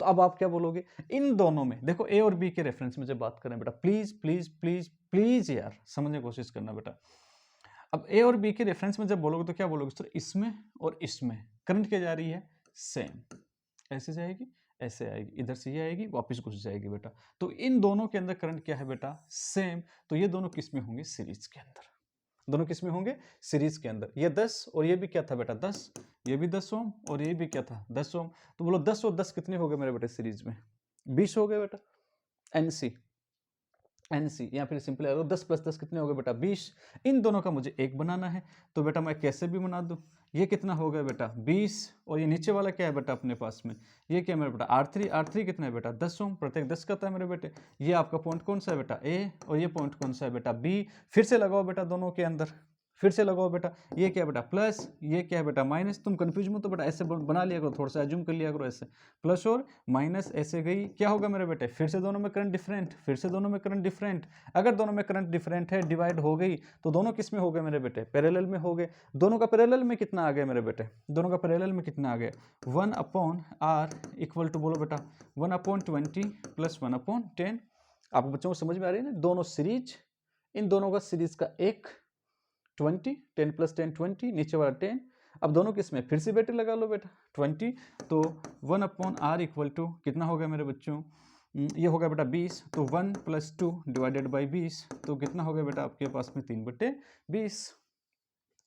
तो अब आप क्या बोलोगे, इन दोनों में देखो A और B के रेफरेंस में जब बात करें बेटा, प्लीज प्लीज प्लीज प्लीज यार समझने की कोशिश करना बेटा। अब A और B के रेफरेंस में जब बोलोगे तो क्या बोलोगे सर, इसमें और इसमें करंट क्या जा रही है सेम, ऐसे जाएगी ऐसे आएगी, इधर से ये आएगी वापस घुस जाएगी बेटा। तो इन दोनों के अंदर करंट क्या है बेटा सेम, तो ये दोनों किस में होंगे, सीरीज के अंदर। दोनों किस में होंगे, सीरीज के अंदर। ये 10 और ये भी क्या था बेटा 10, ये भी 10 ओम और ये भी क्या था 10 ओम। तो बोलो 10 और 10 कितने हो गए मेरे बेटे सीरीज में, 20 हो गए बेटा। एनसी एनसी या फिर सिंपल 10 प्लस 10 कितने हो गए बेटा 20। इन दोनों का मुझे एक बनाना है, तो बेटा मैं कैसे भी बना दूं। ये कितना हो गया बेटा 20 और ये नीचे वाला क्या है बेटा अपने पास में, ये क्या है मेरा बेटा R3 कितना है बेटा 10 ओम, प्रत्येक 10 का था मेरे बेटे। ये आपका पॉइंट कौन सा है बेटा A और ये पॉइंट कौन सा है बेटा B। फिर से लगाओ बेटा दोनों के अंदर, फिर से लगाओ बेटा, ये क्या है बेटा प्लस, ये क्या है बेटा माइनस। तुम कंफ्यूज मत तो बेटा ऐसे बना लिया करो, थोड़ा सा एज्यूम कर लिया करो ऐसे, प्लस और माइनस ऐसे गई, क्या होगा मेरे बेटे फिर से दोनों में करंट डिफरेंट, फिर से दोनों में करंट डिफरेंट। अगर दोनों में करंट डिफरेंट है डिवाइड हो गई तो दोनों किस में हो गए मेरे बेटे, पैरेलल में हो गए। दोनों का पैरेलल में कितना आ गया मेरे बेटे, दोनों का पैरेलल में कितना आ गया 1/R इक्वल टू बोलो बेटा 1/20 प्लस 1/10। आपको बच्चों को समझ में आ रही है ना, दोनों सीरीज, इन दोनों का सीरीज का एक 20, 10 प्लस 10 20, नीचे वाला 10। अब दोनों किस में फिर से बैटरी लगा लो बेटा 20, तो 1/R इक्वल टू कितना हो गया मेरे बच्चों, ये हो गया बेटा 20, तो 1 प्लस 2 डिवाइडेड बाई 20, तो कितना हो गया बेटा आपके पास में 3/20।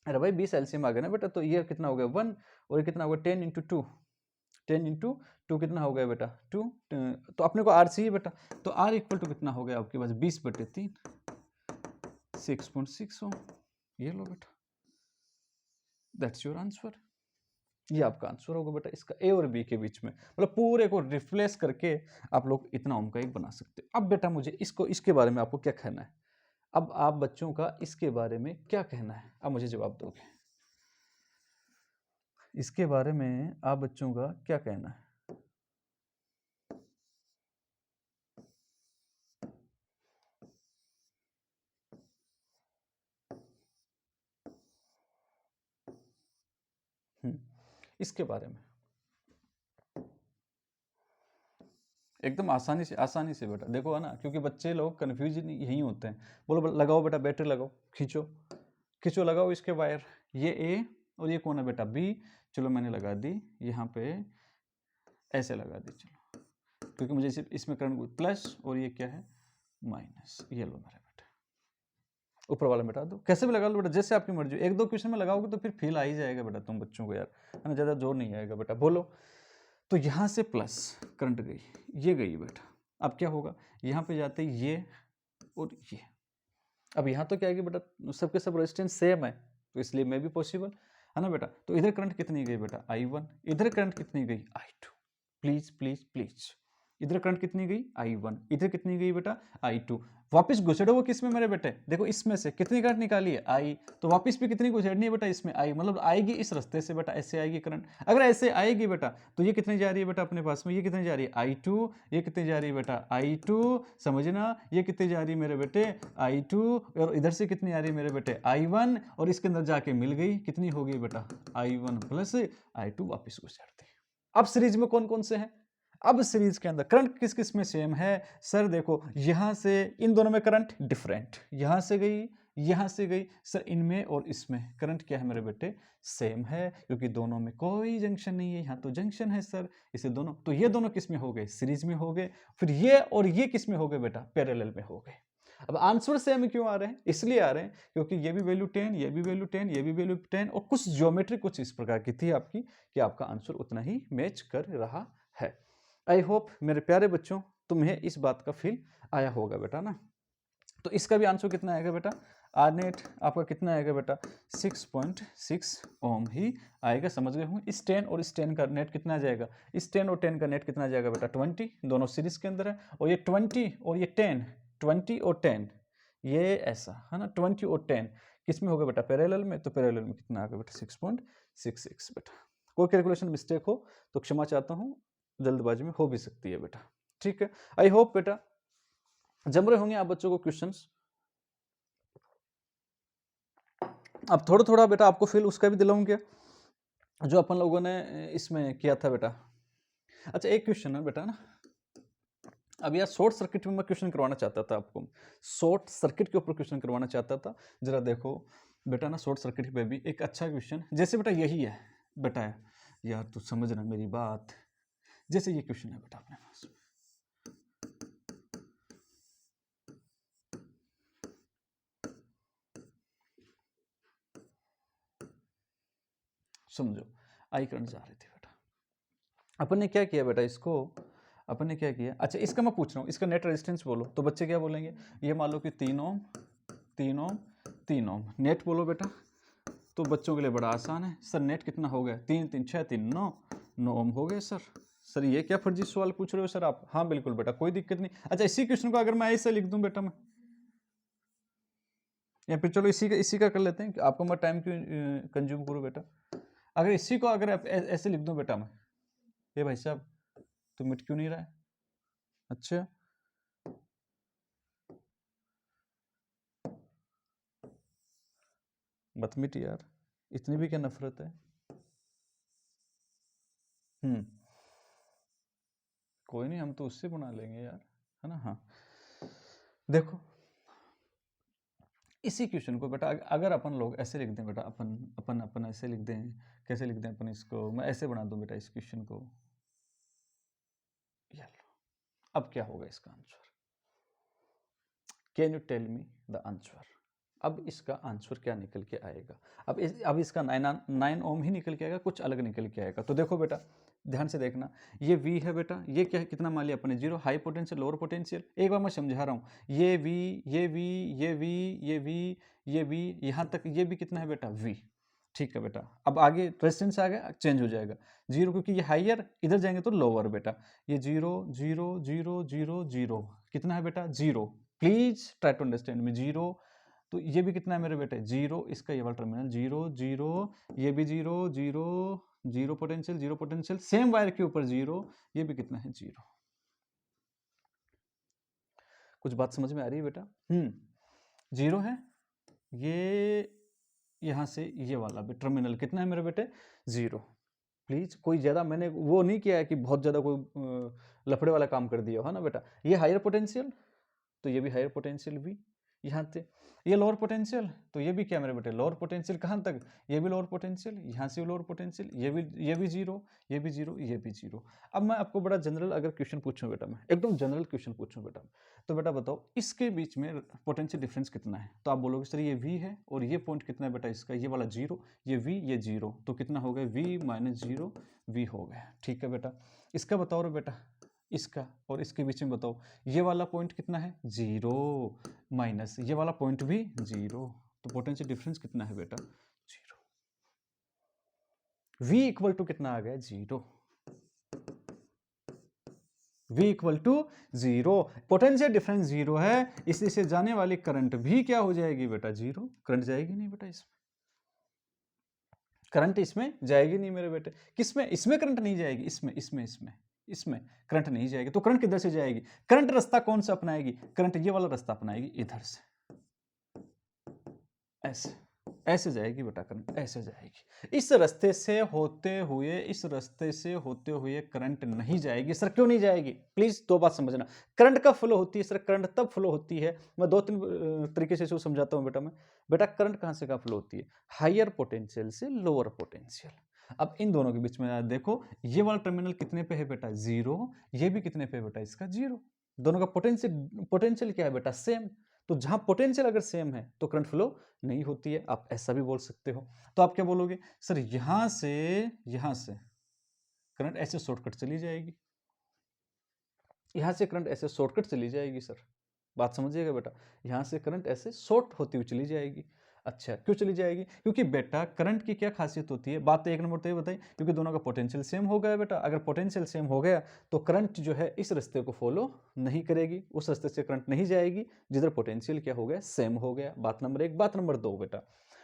अरे भाई 20 एलसीएम आ गया ना बेटा, तो ये कितना हो गया 1 और ये कितना हो गया 10 इंटू 2, 10 इंटू 2 कितना हो गया बेटा 2। तो अपने को R चाहिए बेटा, तो R इक्वल टू कितना हो गया आपके पास 20/3, 6.6 ओम। ये लो बेटा, दैट्स योर आंसर। ये आपका आंसर होगा बेटा इसका A और B के बीच में, मतलब पूरे को रिप्लेस करके आप लोग इतना ओम का एक बना सकते हो। अब बेटा मुझे इसके बारे में आपको क्या कहना है, अब आप बच्चों का इसके बारे में क्या कहना है, अब मुझे जवाब दोगे। इसके बारे में आप बच्चों का क्या कहना है। इसके बारे में एकदम आसानी से बेटा देखो, है ना, क्योंकि बच्चे लोग कन्फ्यूज यही होते हैं। बोलो लगाओ बेटा बैटरी लगाओ, खींचो खींचो लगाओ इसके वायर, ये A और ये कौन है बेटा B। चलो मैंने लगा दी यहाँ पे, ऐसे लगा दी, चलो क्योंकि मुझे इसमें करंट प्लस और ये क्या है माइनस। ये लो मेरे बेटा, ऊपर वाला मिटा दो, कैसे भी लगा लो बेटा, जैसे आपकी मर्जी। एक दो क्वेश्चन में लगाओगे तो फिर फील आ ही जाएगा बेटा तुम बच्चों को यार, है ना, ज़्यादा जोर नहीं आएगा बेटा। बोलो, तो यहाँ से प्लस करंट गई, ये गई बेटा। अब क्या होगा, यहाँ पे जाते ये और ये। अब यहाँ तो क्या है कि बेटा सबके सब रेजिस्टेंस सेम है, तो इसलिए मैं भी पॉसिबल, है ना बेटा। तो इधर करंट कितनी गई बेटा I1, इधर करंट कितनी गई I2। प्लीज प्लीज प्लीज, इधर करंट कितनी गई I1, इधर कितनी गई बेटा I2। वापस घुसेड़ो वो किस में मेरे बेटे, देखो इसमें से कितनी करंट निकाली है I, तो वापस भी कितनी घुसेड़नी है बेटा इसमें I, मतलब आएगी इस रास्ते से बेटा, ऐसे आएगी करंट। अगर ऐसे आएगी बेटा तो ये कितनी जा रही है बेटा अपने पास में, ये कितनी जा रही है I2, ये कितनी जा रही है बेटा I2, समझना, ये कितनी जा रही है मेरे बेटे I2, और इधर से कितनी आ रही है मेरे बेटे I1, और इसके अंदर जाके मिल गई, कितनी हो गई बेटा I1 प्लस I2, वापिस घुसेड़ते। अब सीरीज में कौन कौन से हैं, अब सीरीज के अंदर करंट किस किस में सेम है सर, देखो यहां से इन दोनों में करंट डिफरेंट, यहां से गई यहां से गई सर, इनमें और इसमें करंट क्या है मेरे बेटे सेम है, क्योंकि दोनों में कोई जंक्शन नहीं है, यहाँ तो जंक्शन है सर, इसे दोनों, तो ये दोनों किस में हो गए सीरीज में हो गए, फिर ये और ये किस में हो गए बेटा पैरेलल में हो गए। अब आंसर सेम क्यों आ रहे हैं, इसलिए आ रहे हैं क्योंकि ये भी वैल्यू 10, ये भी वैल्यू 10, ये भी वैल्यू 10, और कुछ ज्योमेट्री कुछ इस प्रकार की थी आपकी कि आपका आंसर उतना ही मैच कर रहा है। आई होप मेरे प्यारे बच्चों तुम्हें इस बात का फील आया होगा बेटा ना। तो इसका भी आंसर कितना आएगा बेटा, आर नेट आपका कितना आएगा बेटा 6.6 ओम ही आएगा, समझ गए होंगे। इस 10 और इस 10 का नेट कितना आ जाएगा, इस 10 और 10 का नेट कितना आ जाएगा बेटा 20, दोनों सीरीज के अंदर है, और ये 20 और ये 10, 20 और 10 ये ऐसा है ना, 20 और 10 किस में होगा बेटा पैरेलल में, तो पैरेलल में कितना आ गया बेटा 6.66 बेटा। कोई कैलकुलेशन मिस्टेक हो तो क्षमा चाहता हूँ, जल्दबाजी में हो भी सकती है बेटा, ठीक है। आई होप बेटा जम रहे होंगे आप बच्चों को क्वेश्चंस। अब थोड़ा थोड़ा बेटा आपको फील उसका भी दिलाऊं क्या जो अपन लोगों ने इसमें किया था बेटा। अच्छा एक क्वेश्चन है बेटा ना, अब यार शॉर्ट सर्किट में मैं क्वेश्चन करवाना चाहता था आपको, शॉर्ट सर्किट के ऊपर क्वेश्चन करवाना चाहता था। जरा देखो बेटा ना, शॉर्ट सर्किट पे भी एक अच्छा क्वेश्चन, जैसे बेटा यही है बेटा, यार तू समझ रहा मेरी बात, जैसे ये क्वेश्चन है बेटा अपने पास, समझो आई करंट जा रही थी बेटा, अपन ने क्या किया बेटा इसको, अपन ने क्या किया, अच्छा इसका मैं पूछ रहा हूँ, इसका नेट रेजिस्टेंस बोलो, तो बच्चे क्या बोलेंगे, ये मान लो कि 3 ओम 3 ओम 3 ओम, नेट बोलो बेटा। तो बच्चों के लिए बड़ा आसान है सर, नेट कितना हो गया 3 3 6 3 9 ओम हो गए सर। सर ये क्या फर्जी सवाल पूछ रहे हो सर आप, हाँ बिल्कुल बेटा कोई दिक्कत नहीं। अच्छा इसी क्वेश्चन को अगर मैं ऐसे लिख दूं बेटा मैं, या फिर चलो इसी का कर लेते हैं कि आपको मैं टाइम क्यों कंज्यूम करूँ बेटा, अगर इसी को अगर ऐसे लिख दूं बेटा मैं, ये भाई साहब तो मिट क्यों नहीं रहा है, अच्छा मत मिट यार, इतनी भी क्या नफरत है। कोई नहीं हम तो उससे बना लेंगे यार, है ना। हाँ देखो इसी क्वेश्चन को बेटा अगर अपन लोग ऐसे लिख दें बेटा, अपन अपन अपन ऐसे लिख दें, कैसे लिख दें अपन इसको, मैं ऐसे बना दूं बेटा इस क्वेश्चन को, यार लो अब क्या होगा इसका answer, can you tell me the answer. अब इसका आंसर क्या निकल के आएगा, अब इसका 9 ओम ही निकल के आएगा, कुछ अलग निकल के आएगा। तो देखो बेटा ध्यान से देखना, ये V है बेटा, ये क्या है कितना मान लिया अपने 0, हाई पोटेंशियल लोअर पोटेंशियल। एक बार मैं समझा रहा हूँ, ये V ये V ये V ये V ये V यहाँ तक, ये भी कितना है बेटा V, ठीक है बेटा। अब आगे रेजिस्टेंस आ गया चेंज हो जाएगा 0, क्योंकि ये हाइयर, इधर जाएंगे तो लोअर बेटा, ये 0 0 0 0 0 कितना है बेटा 0, please try to understand me 0, तो ये भी कितना है मेरे बेटे 0, इसका ये वाला टर्मिनल 0 0, ये भी 0 0 0 पोटेंशियल 0 पोटेंशियल, सेम वायर के ऊपर 0, ये भी कितना है 0। कुछ बात समझ में आ रही है बेटा, 0 है, ये यहाँ से ये वाला भी टर्मिनल कितना है मेरे बेटे 0। प्लीज कोई ज़्यादा मैंने वो नहीं किया है कि बहुत ज़्यादा कोई लफड़े वाला काम कर दिया है ना बेटा। ये हायर पोटेंशियल, तो ये भी हायर पोटेंशियल भी, यहाँ से ये लोअर पोटेंशियल, तो ये भी क्या मेरे बेटे लोअर पोटेंशियल, कहाँ तक, ये भी लोअर पोटेंशियल, यहाँ से भी लोअर पोटेंशियल, ये भी जीरो, ये भी जीरो, ये भी जीरो। अब मैं आपको बड़ा जनरल अगर क्वेश्चन पूछूं बेटा, मैं एकदम जनरल क्वेश्चन पूछूं बेटा, तो बेटा बताओ इसके बीच में पोटेंशियल डिफरेंस कितना है, तो आप बोलोगे सर ये v है और ये पॉइंट कितना है बेटा इसका, ये वाला जीरो, ये v ये जीरो, तो कितना हो गया v माइनस जीरो v हो गया। ठीक है बेटा, इसका बताओ रे बेटा, इसका और इसके बीच में बताओ ये वाला पॉइंट कितना है, जीरो, माइनस ये वाला पॉइंट भी जीरो, तो पोटेंशियल डिफरेंस कितना है बेटा, जीरो। v इक्वल टू कितना आ गया, zero, v equal to zero, potential difference zero है, इसी से जाने वाली करंट भी क्या हो जाएगी बेटा, जीरो, करंट जाएगी नहीं बेटा इसमें, करंट इसमें जाएगी नहीं मेरे बेटे, किसमें, इसमें करंट नहीं जाएगी, इसमें करंट नहीं जाएगी, तो करंट किधर से जाएगी, करंट रास्ता कौन सा अपनाएगी, करंट ये वाला रास्ता अपनाएगी, इधर से ऐसे जाएगी बेटा, करंट ऐसे जाएगी, इस रास्ते से होते हुए करंट नहीं जाएगी। सर क्यों नहीं जाएगी, प्लीज दो बात समझना, करंट का फ्लो होती है सर, करंट तब फ्लो होती है, मैं दो तीन तरीके से इसको समझाता हूं बेटा करंट कहां से का फ्लो होती है, हायर पोटेंशियल से लोअर पोटेंशियल। अब इन दोनों के बीच में देखो, ये वाला टर्मिनल कितने पे है बेटा, जीरो, ये भी कितने पे बेटा, इसका जीरो, दोनों का पोटेंशियल क्या है बेटा, सेम, तो जहां पोटेंशियल अगर सेम है तो करंट फ्लो नहीं होती है, आप ऐसा भी बोल सकते हो। तो आप क्या बोलोगे, सर यहां से करंट ऐसे शॉर्टकट चली जाएगी, यहां से करंट ऐसे शॉर्टकट चली जाएगी, सर बात समझिएगा बेटा, यहां से करंट ऐसे शॉर्ट होती हुई चली जाएगी। अच्छा क्यों चली जाएगी, क्योंकि बेटा करंट की क्या खासियत होती है, बात तो एक नंबर तो ये बताइए, क्योंकि दोनों का पोटेंशियल सेम हो गया बेटा, अगर पोटेंशियल सेम हो गया तो करंट जो है इस रास्ते को फॉलो नहीं करेगी, उस रास्ते से करंट नहीं जाएगी जिधर पोटेंशियल क्या हो गया, सेम हो गया। बात नंबर एक। बात नंबर दो बेटा,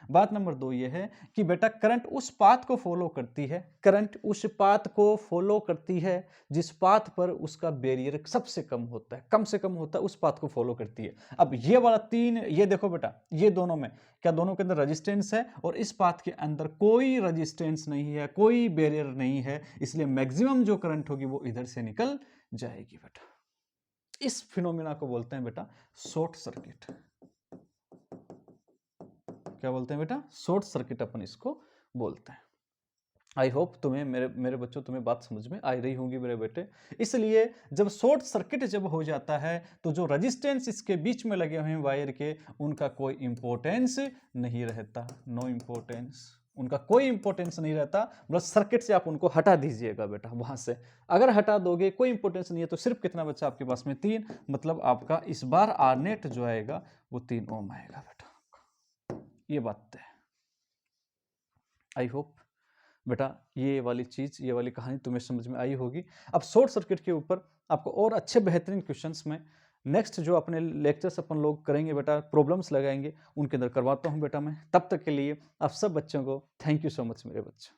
बात नंबर दो ये है कि बेटा करंट उस पाथ को फॉलो करती है, करंट उस पाथ को फॉलो करती है जिस पाथ पर उसका बैरियर सबसे कम होता है, कम से कम होता है, उस पाथ को फॉलो करती है। अब ये वाला तीन, ये देखो बेटा, ये दोनों में क्या, दोनों के अंदर रेजिस्टेंस है और इस पाथ के अंदर कोई रेजिस्टेंस नहीं है, कोई बैरियर नहीं है, इसलिए मैक्सिमम जो करंट होगी वो इधर से निकल जाएगी बेटा। इस फिनोमिना को बोलते हैं बेटा शॉर्ट सर्किट। क्या बोलते हैं बेटा, शॉर्ट सर्किट अपन इसको बोलते हैं। आई होप तुम्हें मेरे बच्चों तुम्हें बात समझ में आ रही होंगी मेरे बेटे। इसलिए जब शॉर्ट सर्किट जब हो जाता है तो जो रेजिस्टेंस इसके बीच में लगे हुए हैं वायर के, उनका कोई इंपॉर्टेंस नहीं रहता, नो इंपॉर्टेंस, उनका कोई इंपॉर्टेंस नहीं रहता, मतलब सर्किट से आप उनको हटा दीजिएगा बेटा, वहां से अगर हटा दोगे कोई इंपॉर्टेंस नहीं है तो सिर्फ कितना बच्चा आपके पास में 3, मतलब आपका इस बार आर नेट जो आएगा वो 3 ओम आएगा बेटा, ये बात है। आई होप बेटा ये वाली चीज, ये वाली कहानी तुम्हें समझ में आई होगी। अब शॉर्ट सर्किट के ऊपर आपको और अच्छे बेहतरीन क्वेश्चंस में नेक्स्ट जो अपने लेक्चर्स अपन लोग करेंगे बेटा, प्रॉब्लम्स लगाएंगे, उनके अंदर करवाता हूं बेटा मैं। तब तक के लिए आप सब बच्चों को थैंक यू सो मच मेरे बच्चे।